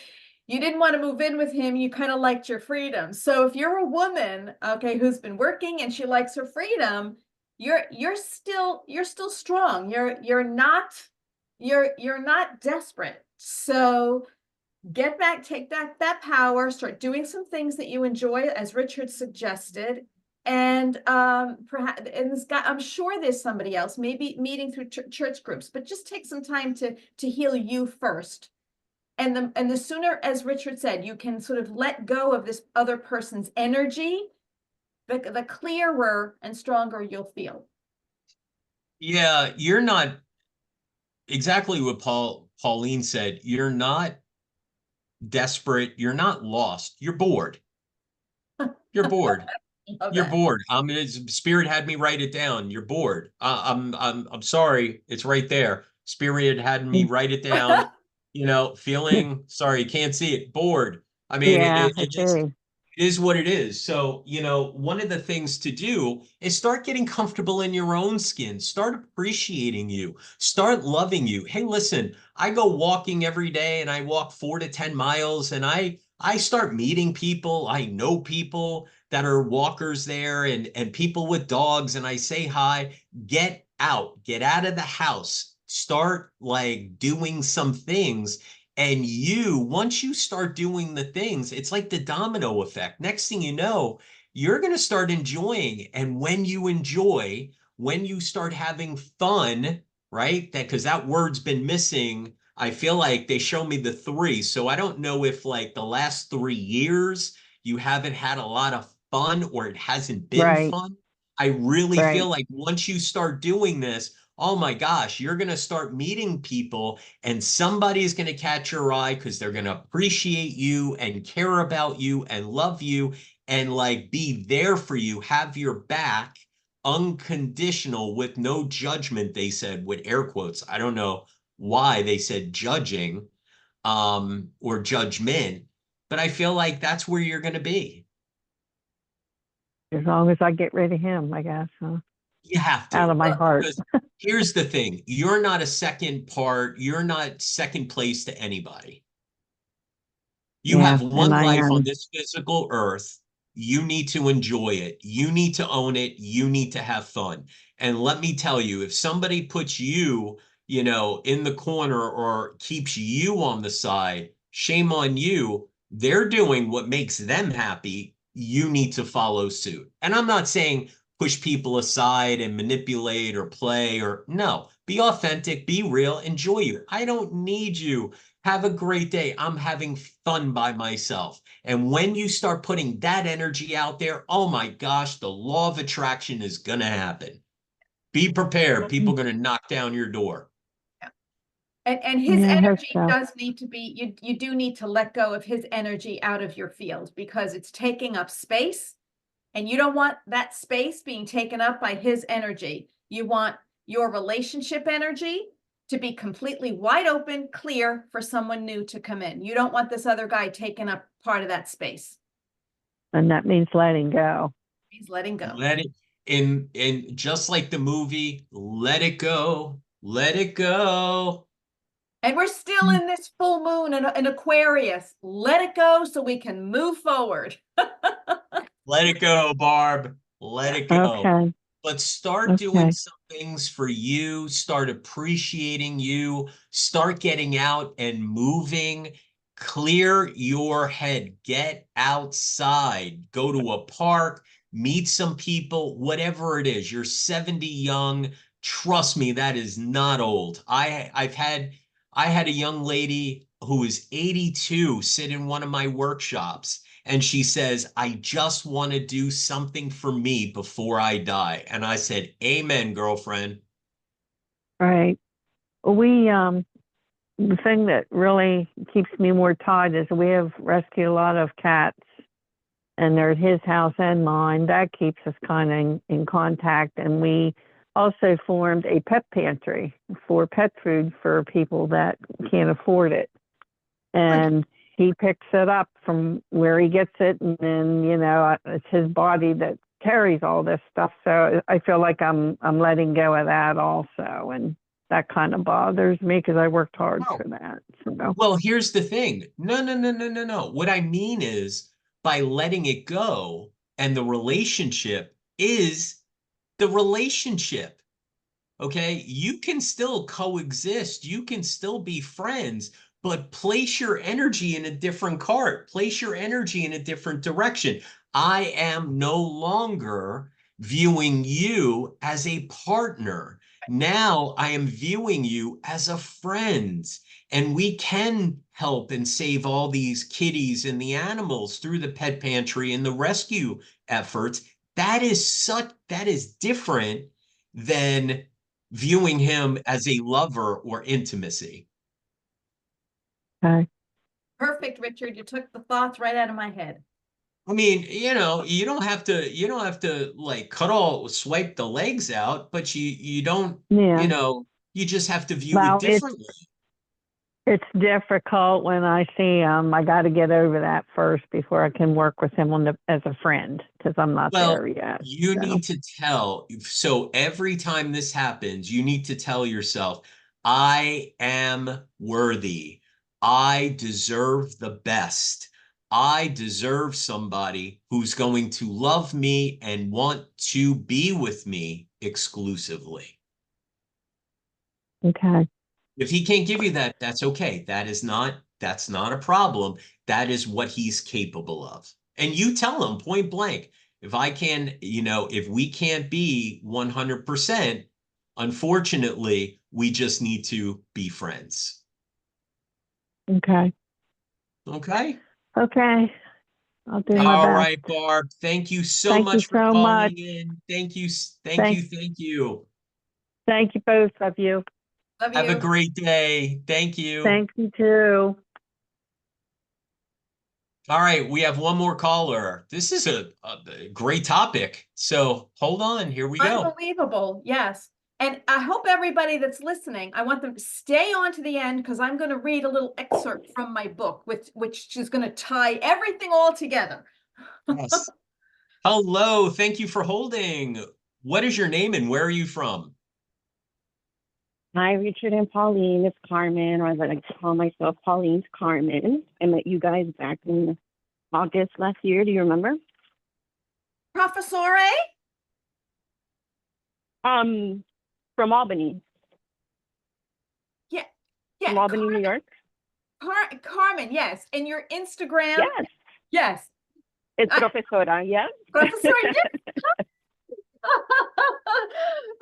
you didn't want to move in with him, you kind of liked your freedom. So if you're a woman, okay, who's been working and she likes her freedom, you're still strong. You're not desperate. So get back, take that power, start doing some things that you enjoy, as Richard suggested. And perhaps, and this guy, I'm sure there's somebody else, maybe meeting through church groups, but just take some time to heal you first. And the sooner, as Richard said, you can sort of let go of this other person's energy, the clearer and stronger you'll feel. Yeah, you're not exactly what Pauline said. You're not desperate. You're not lost. You're bored. You're bored. Love You're that. bored. Spirit had me write it down. You're bored. I'm sorry. It's right there. Spirit had me write it down. Feeling sorry, can't see it. Bored. I mean, Yeah, I it just see. is what it is. So, one of the things to do is start getting comfortable in your own skin. Start appreciating you. Start loving you. Hey, listen, I go walking every day and I walk 4 to 10 miles and I start meeting people. I know people that are walkers there and people with dogs and I say hi. Get out of the house. Start like doing some things. And once you start doing the things, it's like the domino effect. Next thing you know, you're going to start enjoying. And when you enjoy, when you start having fun, right? Because that word's been missing. I feel like they show me the 3. So I don't know if like the last 3 years you haven't had a lot of fun or it hasn't been Right, fun. I really feel right. like once you start doing this, oh my gosh, you're going to start meeting people and somebody is going to catch your eye because they're going to appreciate you and care about you and love you and like be there for you, have your back, unconditional with no judgment, they said with air quotes. I don't know why they said judging or judgment, but I feel like that's where you're going to be. As long as I get rid of him, I guess, huh? You have Out to. of my heart. Because here's the thing. You're not a second part. You're not second place to anybody. You Yeah, have and one I life on am. this physical earth. You need to enjoy it. You need to own it. You need to have fun. And let me tell you, if somebody puts you, in the corner or keeps you on the side, shame on you. They're doing what makes them happy. You need to follow suit. And I'm not saying push people aside and manipulate or play or no, be authentic, be real, enjoy you. I don't need you. Have a great day. I'm having fun by myself. And when you start putting that energy out there, oh my gosh, the law of attraction is going to happen. Be prepared. People are going to knock down your door. And his Yeah, I hope energy so. does need to be, you do need to let go of his energy out of your field because it's taking up space and you don't want that space being taken up by his energy. You want your relationship energy to be completely wide open, clear for someone new to come in. You don't want this other guy taking up part of that space. And that means letting go. He's letting go. Let it in just like the movie, let it go. Let it go. And we're still in this full moon in Aquarius. Let it go so we can move forward. Let it go, Barb. Let Yeah. it go. Okay, But start doing okay. some things for you, start appreciating you, start getting out and moving. Clear your head, get outside, go to a park, meet some people, whatever it is. You're 70 young. Trust me, that is not old. I had a young lady who was 82 sit in one of my workshops and she says, I just want to do something for me before I die. And I said, amen, girlfriend. Right. We the thing that really keeps me more tied is we have rescued a lot of cats and they're at his house and mine. That keeps us kind of in contact. And we also formed a pet pantry for pet food for people that can't afford it. And he picks it up from where he gets it. And then, it's his body that carries all this stuff. So I feel like I'm letting go of that also. And that kind of bothers me because I worked hard Oh. for that. So, Well, here's the thing. No, no, no, no, no, no. What I mean is by letting it go and the relationship is the relationship. Okay. You can still coexist. You can still be friends, but place your energy in a different cart. Place your energy in a different direction. I am no longer viewing you as a partner. Now I am viewing you as a friend. And we can help and save all these kitties and the animals through the pet pantry and the rescue efforts. That is different than viewing him as a lover or intimacy. okay. Perfect, Richard. You took the thoughts right out of my head. I mean, you don't have to like swipe the legs out, but you don't, Yeah. you just have to view it Well, differently. it's difficult when I see him. I got to get over that first before I can work with him as a friend because I'm not Well, there yet. you So, need to so every time this happens, you need to tell yourself, I am worthy. I deserve the best. I deserve somebody who's going to love me and want to be with me exclusively. okay. If he can't give you that, that's okay. That's not a problem. That is what he's capable of. And you tell him point blank, if we can't be 100%, unfortunately, we just need to be friends. Okay. Okay? Okay. I'll do my All best. right, Barb. Thank you so Thank you much for so calling much. in. Thank you. Thank Thank- you. Thank you. Thank you, both of you. Love Have a you. great day. Thank you. Thank you too. All right, we have one more caller. This is a great topic. So hold on, here we go. Unbelievable. Yes. And I hope everybody that's listening, I want them to stay on to the end because I'm going to read a little excerpt from my book, which is going to tie everything all together. Yes. Hello, thank you for holding. What is your name and where are you from? Hi, Richard and Pauline. It's Carmen, or as I like to call myself, Pauline's Carmen. I met you guys back in August last year. Do you remember? Professore? From Albany. Yeah. From Albany, New York. Carmen, yes. And your Instagram? Yes. Yes. It's Profesora, yes? Professor, yes.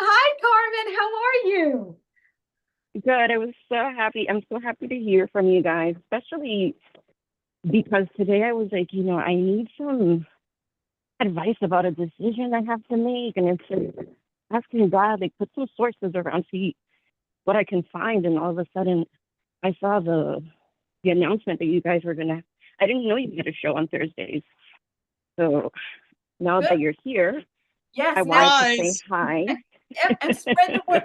Hi, Carmen. How are you? Good. I was so happy. I'm so happy to hear from you guys, especially because today I was like, I need some advice about a decision I have to make. And it's like asking God, like, put some sources around, see what I can find. And all of a sudden, I saw the announcement that you guys were I didn't know you had a show on Thursdays. So now Good. that you're here, Yes. I wanted to say hi. Yep, and spread the word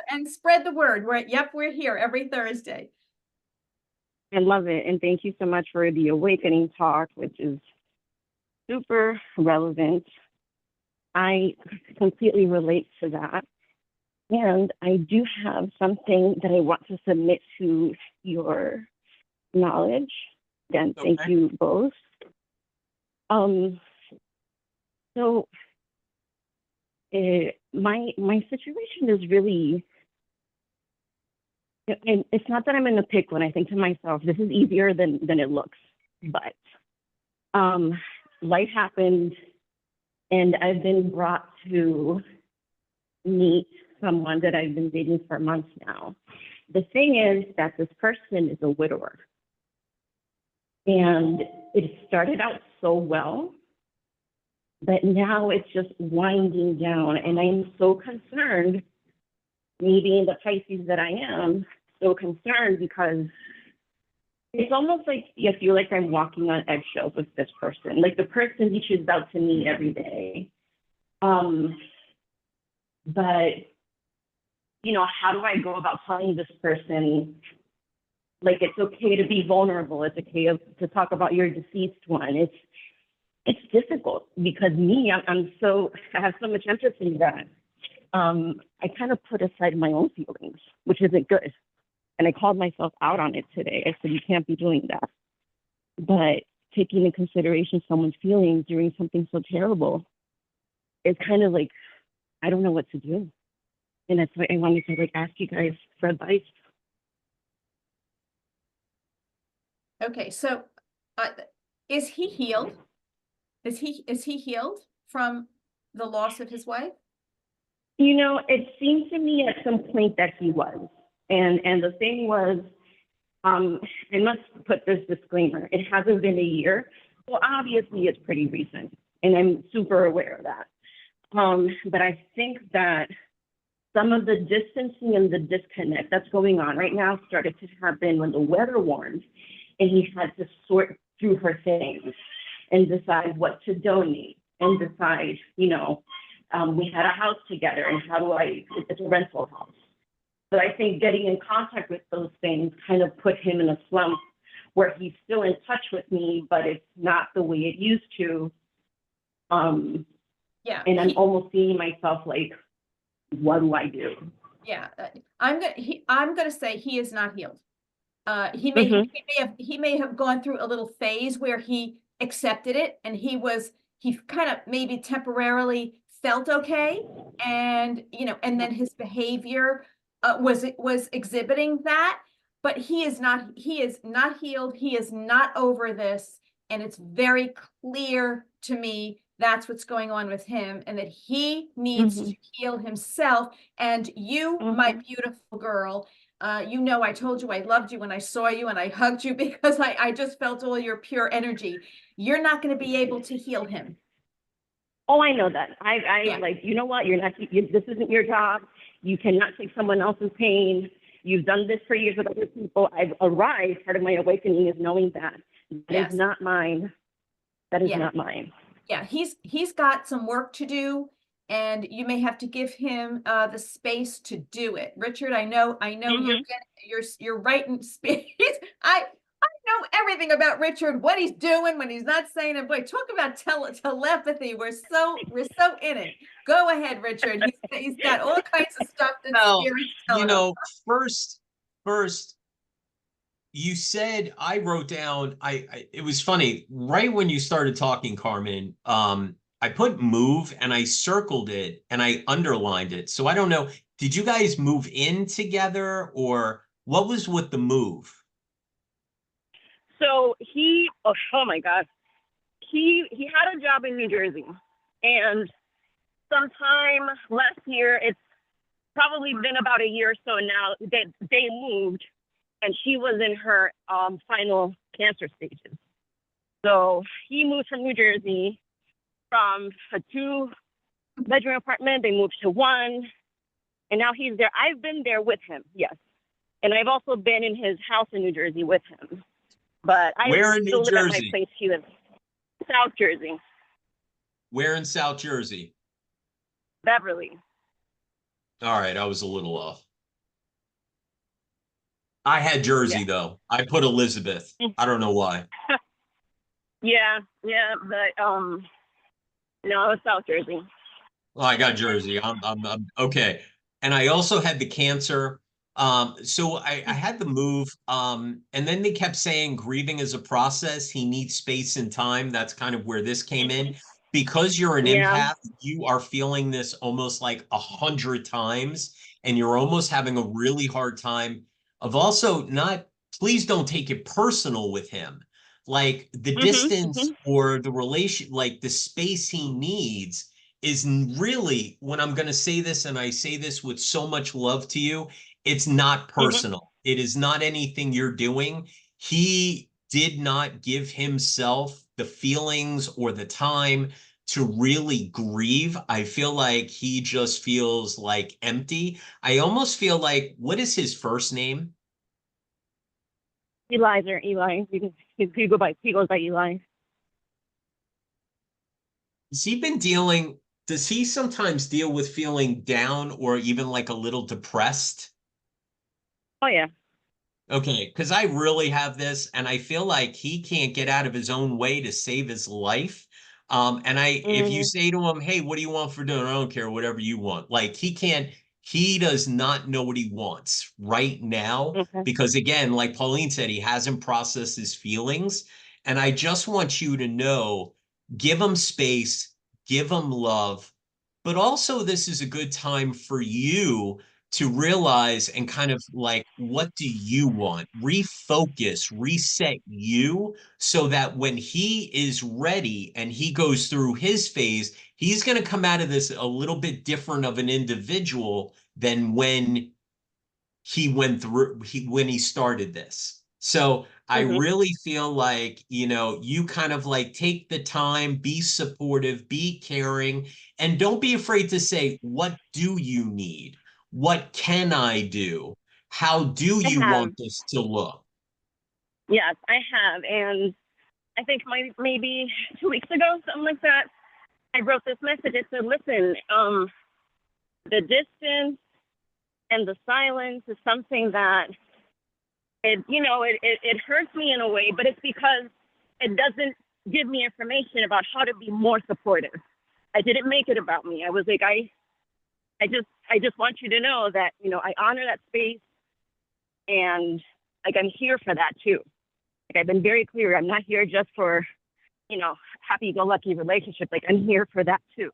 and spread the word. We're here every Thursday. I love it. And thank you so much for the awakening talk, which is super relevant. I completely relate to that. And I do have something that I want to submit to your knowledge. Again, thank Okay. you both. So my situation is really, and it's not that I'm in a pickle, and I think to myself, this is easier than it looks. But life happened, and I've been brought to meet someone that I've been dating for months now. The thing is that this person is a widower. And it started out so well, but now it's just winding down. And I'm so concerned, me being the Pisces that I am, so concerned because it's almost like I feel like I'm walking on eggshells with this person. Like the person reaches out to me every day. But, how do I go about telling this person, like, it's okay to be vulnerable. It's okay to talk about your deceased one. It's difficult. because me, I have so much empathy that I kind of put aside my own feelings, which isn't good. And I called myself out on it today. I said, you can't be doing that. But taking into consideration someone's feelings during something so terrible is kind of like, I don't know what to do. And that's why I wanted to like ask you guys for advice. Okay, so is he healed? Is he healed from the loss of his wife? You know, it seemed to me at some point that he was. And the thing was, I must put this disclaimer. It hasn't been a year. Well, obviously it's pretty recent, and I'm super aware of that. But I think that some of the distancing and the disconnect that's going on right now started to happen when the weather warmed, and he had to sort through her things and decide what to donate and decide, you know, we had a house together, and it's a rental house. So I think getting in contact with those things kind of put him in a slump where he's still in touch with me, but it's not the way it used to. Yeah. And I'm almost seeing myself like, what do I do? Yeah, I'm gonna say he is not healed. He may have gone through a little phase where he accepted it, and he kind of maybe temporarily felt okay, and and then his behavior was exhibiting that, but he is not healed. He is not over this, and it's very clear to me that's what's going on with him, and that he needs to heal himself. And you, my beautiful girl, I told you I loved you when I saw you, and I hugged you because I just felt all your pure energy. You're not going to be able to heal him. Oh, I know that. Like, you know what? This isn't your job. You cannot take someone else's pain. You've done this for years with other people. I've arrived. Part of my awakening is knowing that is not mine. That is not mine. Yeah, he's got some work to do, and you may have to give him the space to do it. Richard, I know you're right in space. I know everything about Richard, what he's doing when he's not saying it. Boy, talk about telepathy. We're so in it. Go ahead, Richard. He's got all kinds of stuff that Spirit's telling him. First, you said, I wrote down, it was funny, right when you started talking, Carmen, I put move and I circled it and I underlined it. So I don't know, did you guys move in together, or what was with the move? So oh my God, he had a job in New Jersey, and sometime last year, it's probably been about a year or so now, they moved, and she was in her final cancer stages. So he moved from New Jersey, from a 2-bedroom apartment, they moved to 1, and now he's there. I've been there with him, yes. And I've also been in his house in New Jersey with him. But I still live at my place he lives. South Jersey. Where in South Jersey? Beverly. All right, I was a little off. I had Jersey though. I put Elizabeth. I don't know why. yeah, but no, it's South Jersey. Well, I got Jersey. I'm okay. And I also had the cancer. So I had the move. And then they kept saying grieving is a process. He needs space and time. That's kind of where this came in. Because you're an empath, you are feeling this almost like 100 times, and you're almost having a really hard time of also please don't take it personal with him. Like the distance or the relation, like the space he needs is really, when I'm going to say this, and I say this with so much love to you, it's not personal. It is not anything you're doing. He did not give himself the feelings or the time to really grieve. I feel like he just feels like empty. I almost feel like, what is his first name? Eli. He goes by Eli. Does he sometimes deal with feeling down or even like a little depressed? Oh, yeah. Okay, because I really have this, and I feel like he can't get out of his own way to save his life, And if you Mhm. say to him, hey, what do you want for dinner? I don't care, whatever you want. Like he does not know what he wants right now, Okay. because again, like Pauline said, he hasn't processed his feelings. And I just want you to know, give him space, give him love, but also this is a good time for you to realize and kind of like, what do you want? Refocus, reset you, so that when he is ready and he goes through his phase, he's going to come out of this a little bit different of an individual than when he went through when he started this. So I Mhm. really feel like, you kind of like take the time, be supportive, be caring, and don't be afraid to say, what do you need? What can I do? How do I you have. want this to look? Yes, I have. And I think maybe 2 weeks ago, something like that, I wrote this message. It said, listen, the distance and the silence is something that it hurts me in a way, but it's because it doesn't give me information about how to be more supportive. I didn't make it about me. I was like, I just want you to know that, I honor that space, and like I'm here for that too. Like I've been very clear. I'm not here just for, happy-go-lucky relationship. Like I'm here for that too.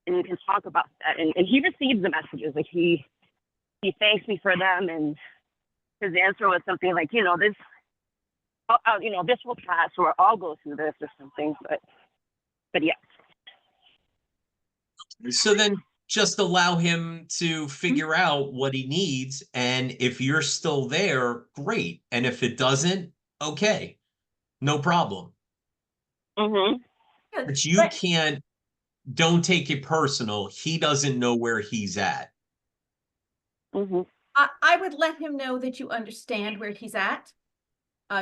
And you can talk about that. And he receives the messages. Like he thanks me for them, and his answer was something like, this, this will pass, or I'll go through this or something. But yeah. So then just allow him to figure out what he needs. And if you're still there, great. And if it doesn't, okay, no problem. Mhm. Good. But you can't, don't take it personal. He doesn't know where he's at. Mhm. I would let him know that you understand where he's at.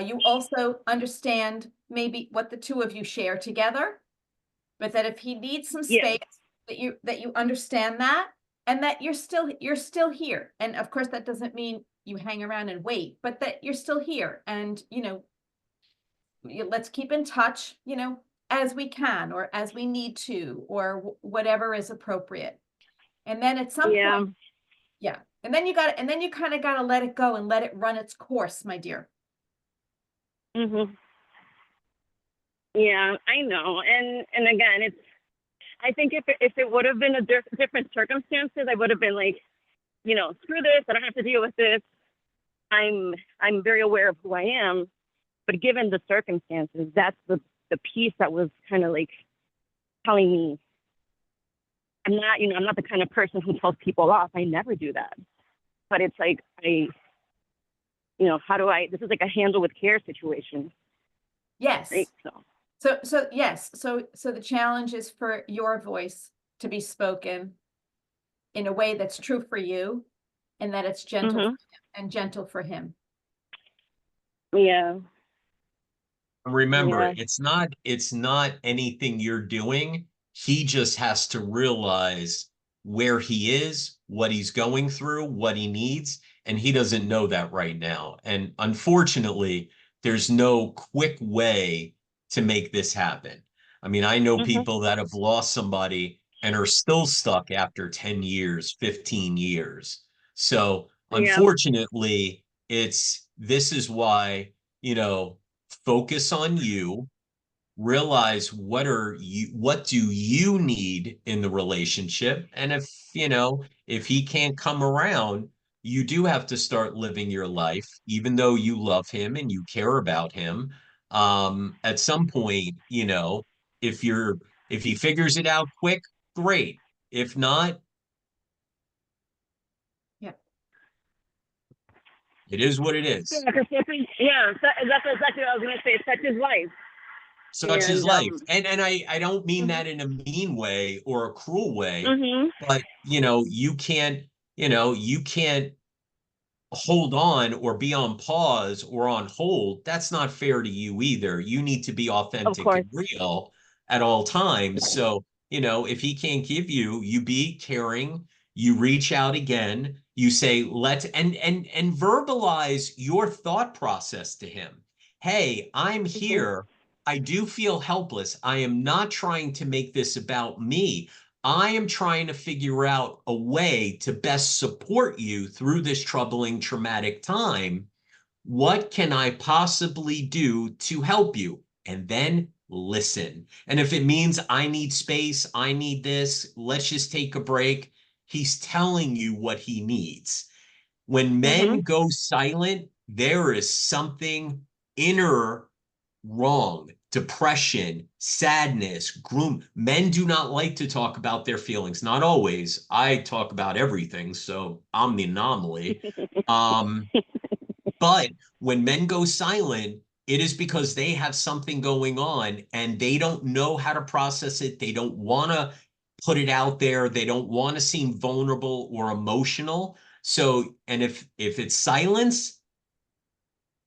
You also understand maybe what the two of you share together, but that if he needs some Yeah. space, that you understand that, and that you're still here. And of course, that doesn't mean you hang around and wait, but that you're still here. And let's keep in touch, as we can, or as we need to, or whatever is appropriate. And then at some Yeah. point, yeah. And then you kind of got to let it go and let it run its course, my dear. Mhm. Yeah, I know. And again, I think if it would have been a different circumstances, I would have been like, screw this. I don't have to deal with this. I'm very aware of who I am, but given the circumstances, that's the piece that was kind of like telling me I'm not the kind of person who tells people off. I never do that. But it's like how do I? This is like a handle with care situation, right? Yes. So. So yes. So the challenge is for your voice to be spoken in a way that's true for you, and that it's gentle for Mhm. him, and gentle for him. Yeah. Remember, Yeah. it's not anything you're doing. He just has to realize where he is, what he's going through, what he needs, and he doesn't know that right now. And unfortunately, there's no quick way to make this happen. I mean, I know Mhm. people that have lost somebody and are still stuck after 10 years, 15 years. So, Yeah. unfortunately, this is why, you know, focus on you, realize what do you need in the relationship, and if he can't come around, you do have to start living your life, even though you love him and you care about him. At some point, if he figures it out quick, great. If not, Yeah. it is what it Yeah, is. because that's exactly what I was gonna say. It's such his life, Such is and life. And I don't mean Mhm. that in a mean way or a cruel way, Mhm. but you can't hold on or be on pause or on hold. That's not fair to you either. You need to be Of authentic course. and real at all times. So, if he can't give you, you be caring, you reach out again, you say, let's and verbalize your thought process to him. Hey, I'm Mhm. here I do feel helpless. I am not trying to make this about me. I am trying to figure out a way to best support you through this troubling, traumatic time. What can I possibly do to help you? And then listen. And if it means I need space, I need this, let's just take a break. He's telling you what he needs. When men go silent, there is something inner wrong, depression, sadness, gloom. Men do not like to talk about their feelings. Not always. I talk about everything, so I'm the anomaly. But when men go silent, it is because they have something going on and they don't know how to process it. They don't want to put it out there. They don't want to seem vulnerable or emotional. So, and if it's silence,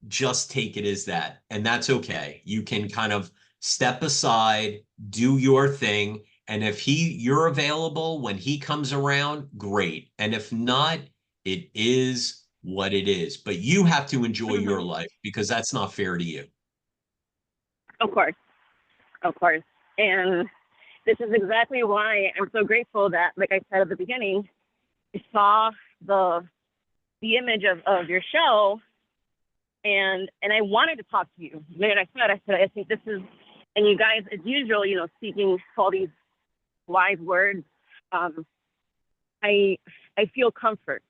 just take it as that. And that's okay. You can kind of step aside, do your thing. And if you're available when he comes around, great. And if not, it is what it is. But you have to enjoy your life because that's not fair to you. Of course. Of course. And this is exactly why I'm so grateful that, like I said at the beginning, I saw the image of your show and I wanted to talk to you. And I said, I think this is, and you guys, as usual, you know, speaking all these wise words, I feel comfort.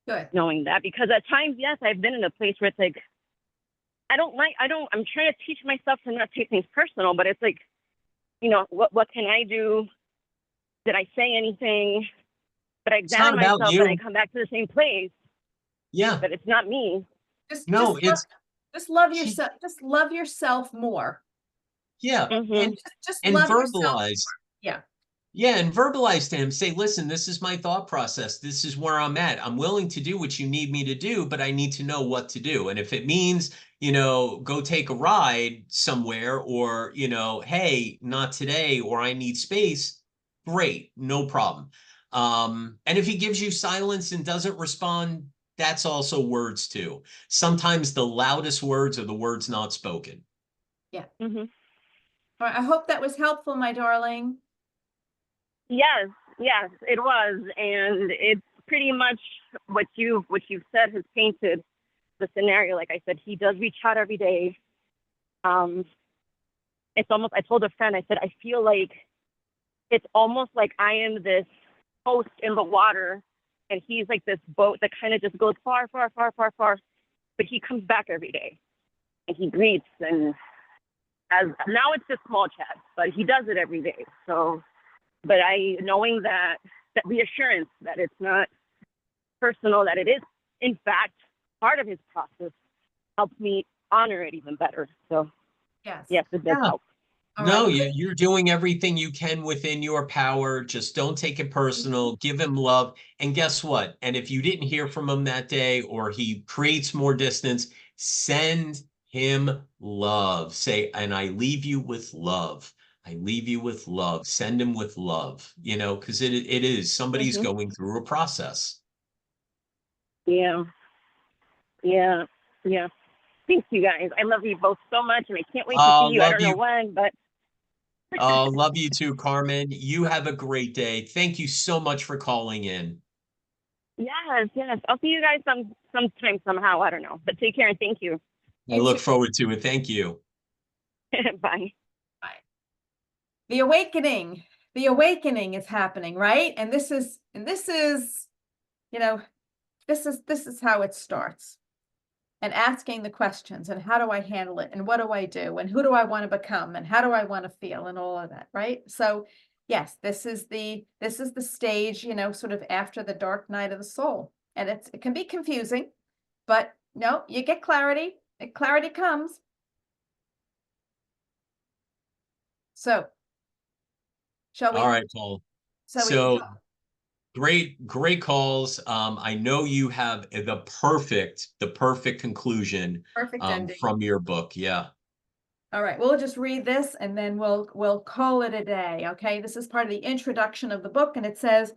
Good. Knowing that, because at times, yes, I've been in a place where it's like, I'm trying to teach myself to not take things personal, but it's like, you know, what can I do? Did I say anything? But I examine myself and I come back to the same place. Yeah. But it's not me. Just love yourself. Just love yourself more. Yeah. And just and love verbalize. yourself. Yeah. Yeah, and verbalize to him, say, listen, this is my thought process. This is where I'm at. I'm willing to do what you need me to do, but I need to know what to do. And if it means, you know, go take a ride somewhere or, you know, hey, not today, or I need space, great, no problem. And if he gives you silence and doesn't respond, that's also words too. Sometimes the loudest words are the words not spoken. Yeah. All right. I hope that was helpful, my darling. Yes, it was, and it's pretty much what you've said has painted the scenario. Like I said, he does reach out every day. It's almost, I told a friend, I said, I feel like it's almost like I am this post in the water, and he's like this boat that kind of just goes far, far, far, far, far, but he comes back every day, and he greets, and now it's just small chat, but he does it every day, so. But knowing that reassurance that it's not personal, that it is, in fact, part of his process, helps me honor it even better. So, yes, it does help. No, you're doing everything you can within your power. Just don't take it personal. Give him love. And guess what? And if you didn't hear from him that day or he creates more distance, send him love. Say, and I leave you with love. I leave you with love. Send him with love, you know, because it is somebody's going through a process. Yeah. Thanks, you guys. I love you both so much, and I can't wait to see you. I don't know when, but. Oh, love you too, Carmen. You have a great day. Thank you so much for calling in. Yes. I'll see you guys sometime, somehow. I don't know, but take care and thank you. I look forward to it. Thank you. Bye. The awakening is happening, right? And this is, you know, this is how it starts. And asking the questions, and how do I handle it? And what do I do? And who do I want to become? And how do I want to feel? And all of that, right? So yes, this is the stage, you know, sort of after the dark night of the soul. And it can be confusing, but no, you get clarity, and clarity comes. So shall we? All right, Paul. So great calls. I know you have the perfect conclusion from your book. Yeah. All right, we'll just read this and then we'll call it a day. Okay, this is part of the introduction of the book, and it says,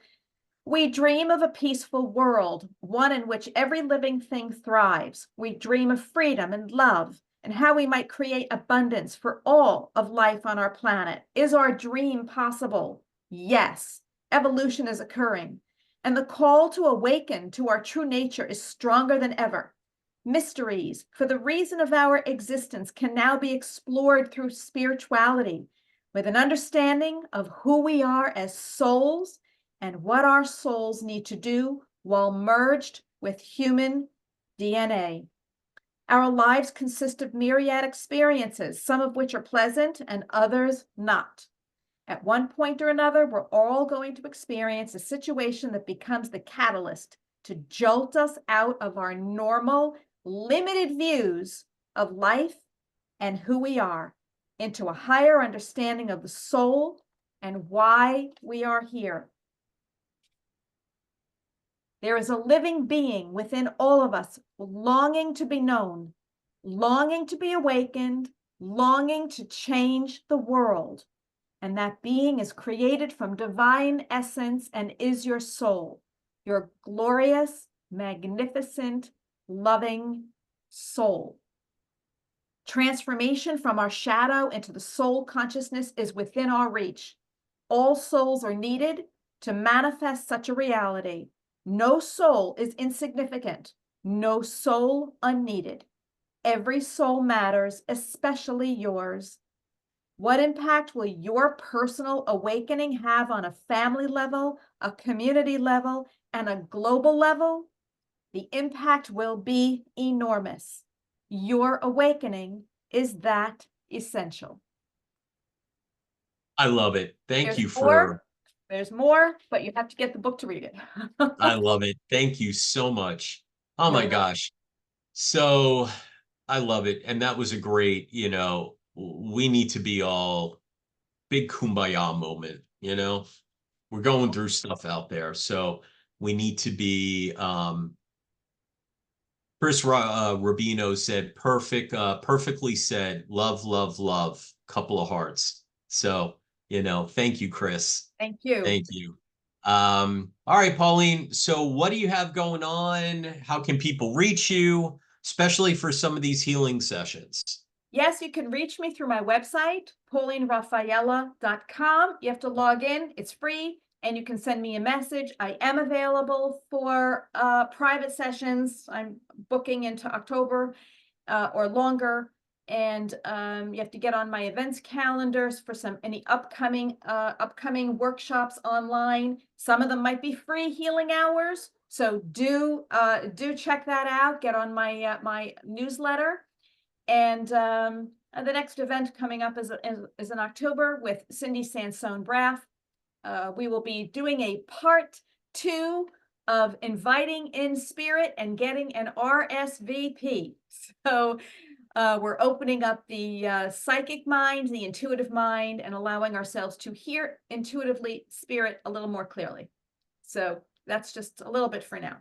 "We dream of a peaceful world, one in which every living thing thrives. We dream of freedom and love and how we might create abundance for all of life on our planet. Is our dream possible? Yes, evolution is occurring, and the call to awaken to our true nature is stronger than ever. Mysteries for the reason of our existence can now be explored through spirituality, with an understanding of who we are as souls and what our souls need to do while merged with human DNA. Our lives consist of myriad experiences, some of which are pleasant and others not. At one point or another, we're all going to experience a situation that becomes the catalyst to jolt us out of our normal, limited views of life and who we are into a higher understanding of the soul and why we are here. There is a living being within all of us, longing to be known, longing to be awakened, longing to change the world. And that being is created from divine essence and is your soul, your glorious, magnificent, loving soul. Transformation from our shadow into the soul consciousness is within our reach. All souls are needed to manifest such a reality. No soul is insignificant, no soul unneeded. Every soul matters, especially yours. What impact will your personal awakening have on a family level, a community level, and a global level? The impact will be enormous. Your awakening is that essential. I love it. Thank There's you more. for, There's more, but you have to get the book to read it. I love it. Thank you so much. Oh You're my welcome. gosh. So I love it. And that was a great, we need to be all big kumbaya moment, we're going through stuff out there. So we need to be, Chris Rubino said, perfectly said, love, love, love, couple of hearts. So, thank you, Chris. Thank you. Thank you. All right, Pauline. So what do you have going on? How can people reach you, especially for some of these healing sessions? Yes, you can reach me through my website, paulinerafaela.com. You have to log in. It's free. And you can send me a message. I am available for private sessions. I'm booking into October or longer. And you have to get on my events calendars for any upcoming workshops online. Some of them might be free healing hours. So do check that out. Get on my my newsletter. And the next event coming up is in October with Cindy Sansone-Braff. We will be doing a part 2 of inviting in spirit and getting an RSVP. So we're opening up the psychic mind, the intuitive mind, and allowing ourselves to hear intuitively spirit a little more clearly. So that's just a little bit for now.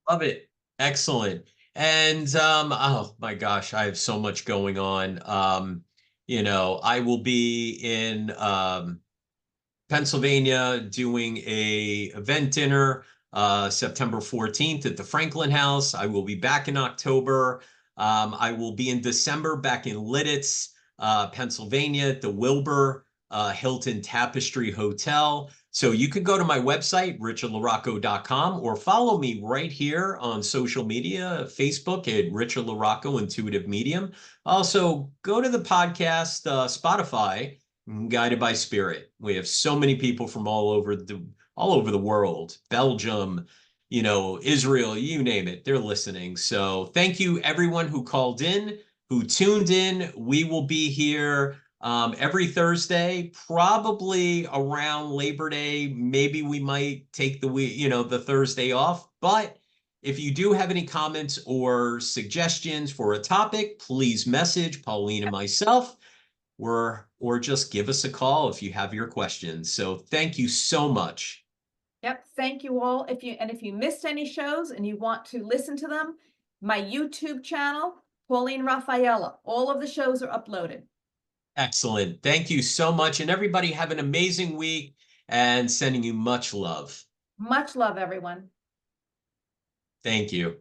Love it. Excellent. And oh my gosh, I have so much going on. I will be in Pennsylvania doing a event dinner September 14th at the Franklin House. I will be back in October. I will be in December back in Lidditz, Pennsylvania at the Wilbur Hilton Tapestry Hotel. So you can go to my website, richardlarocco.com, or follow me right here on social media, Facebook at Richard LaRocco Intuitive Medium. Also, go to the podcast, Spotify, Guided by Spirit. We have so many people from all over the world, Belgium, Israel, you name it, they're listening. So thank you everyone who called in, who tuned in. We will be here every Thursday, probably around Labor Day. Maybe we might take the Thursday off. But if you do have any comments or suggestions for a topic, please message Pauline and myself, or just give us a call if you have your questions. So thank you so much. Yep. Thank you all. If you missed any shows and you want to listen to them, my YouTube channel, Pauline Rafaela, all of the shows are uploaded. Excellent. Thank you so much. And everybody have an amazing week, and sending you much love. Much love, everyone. Thank you.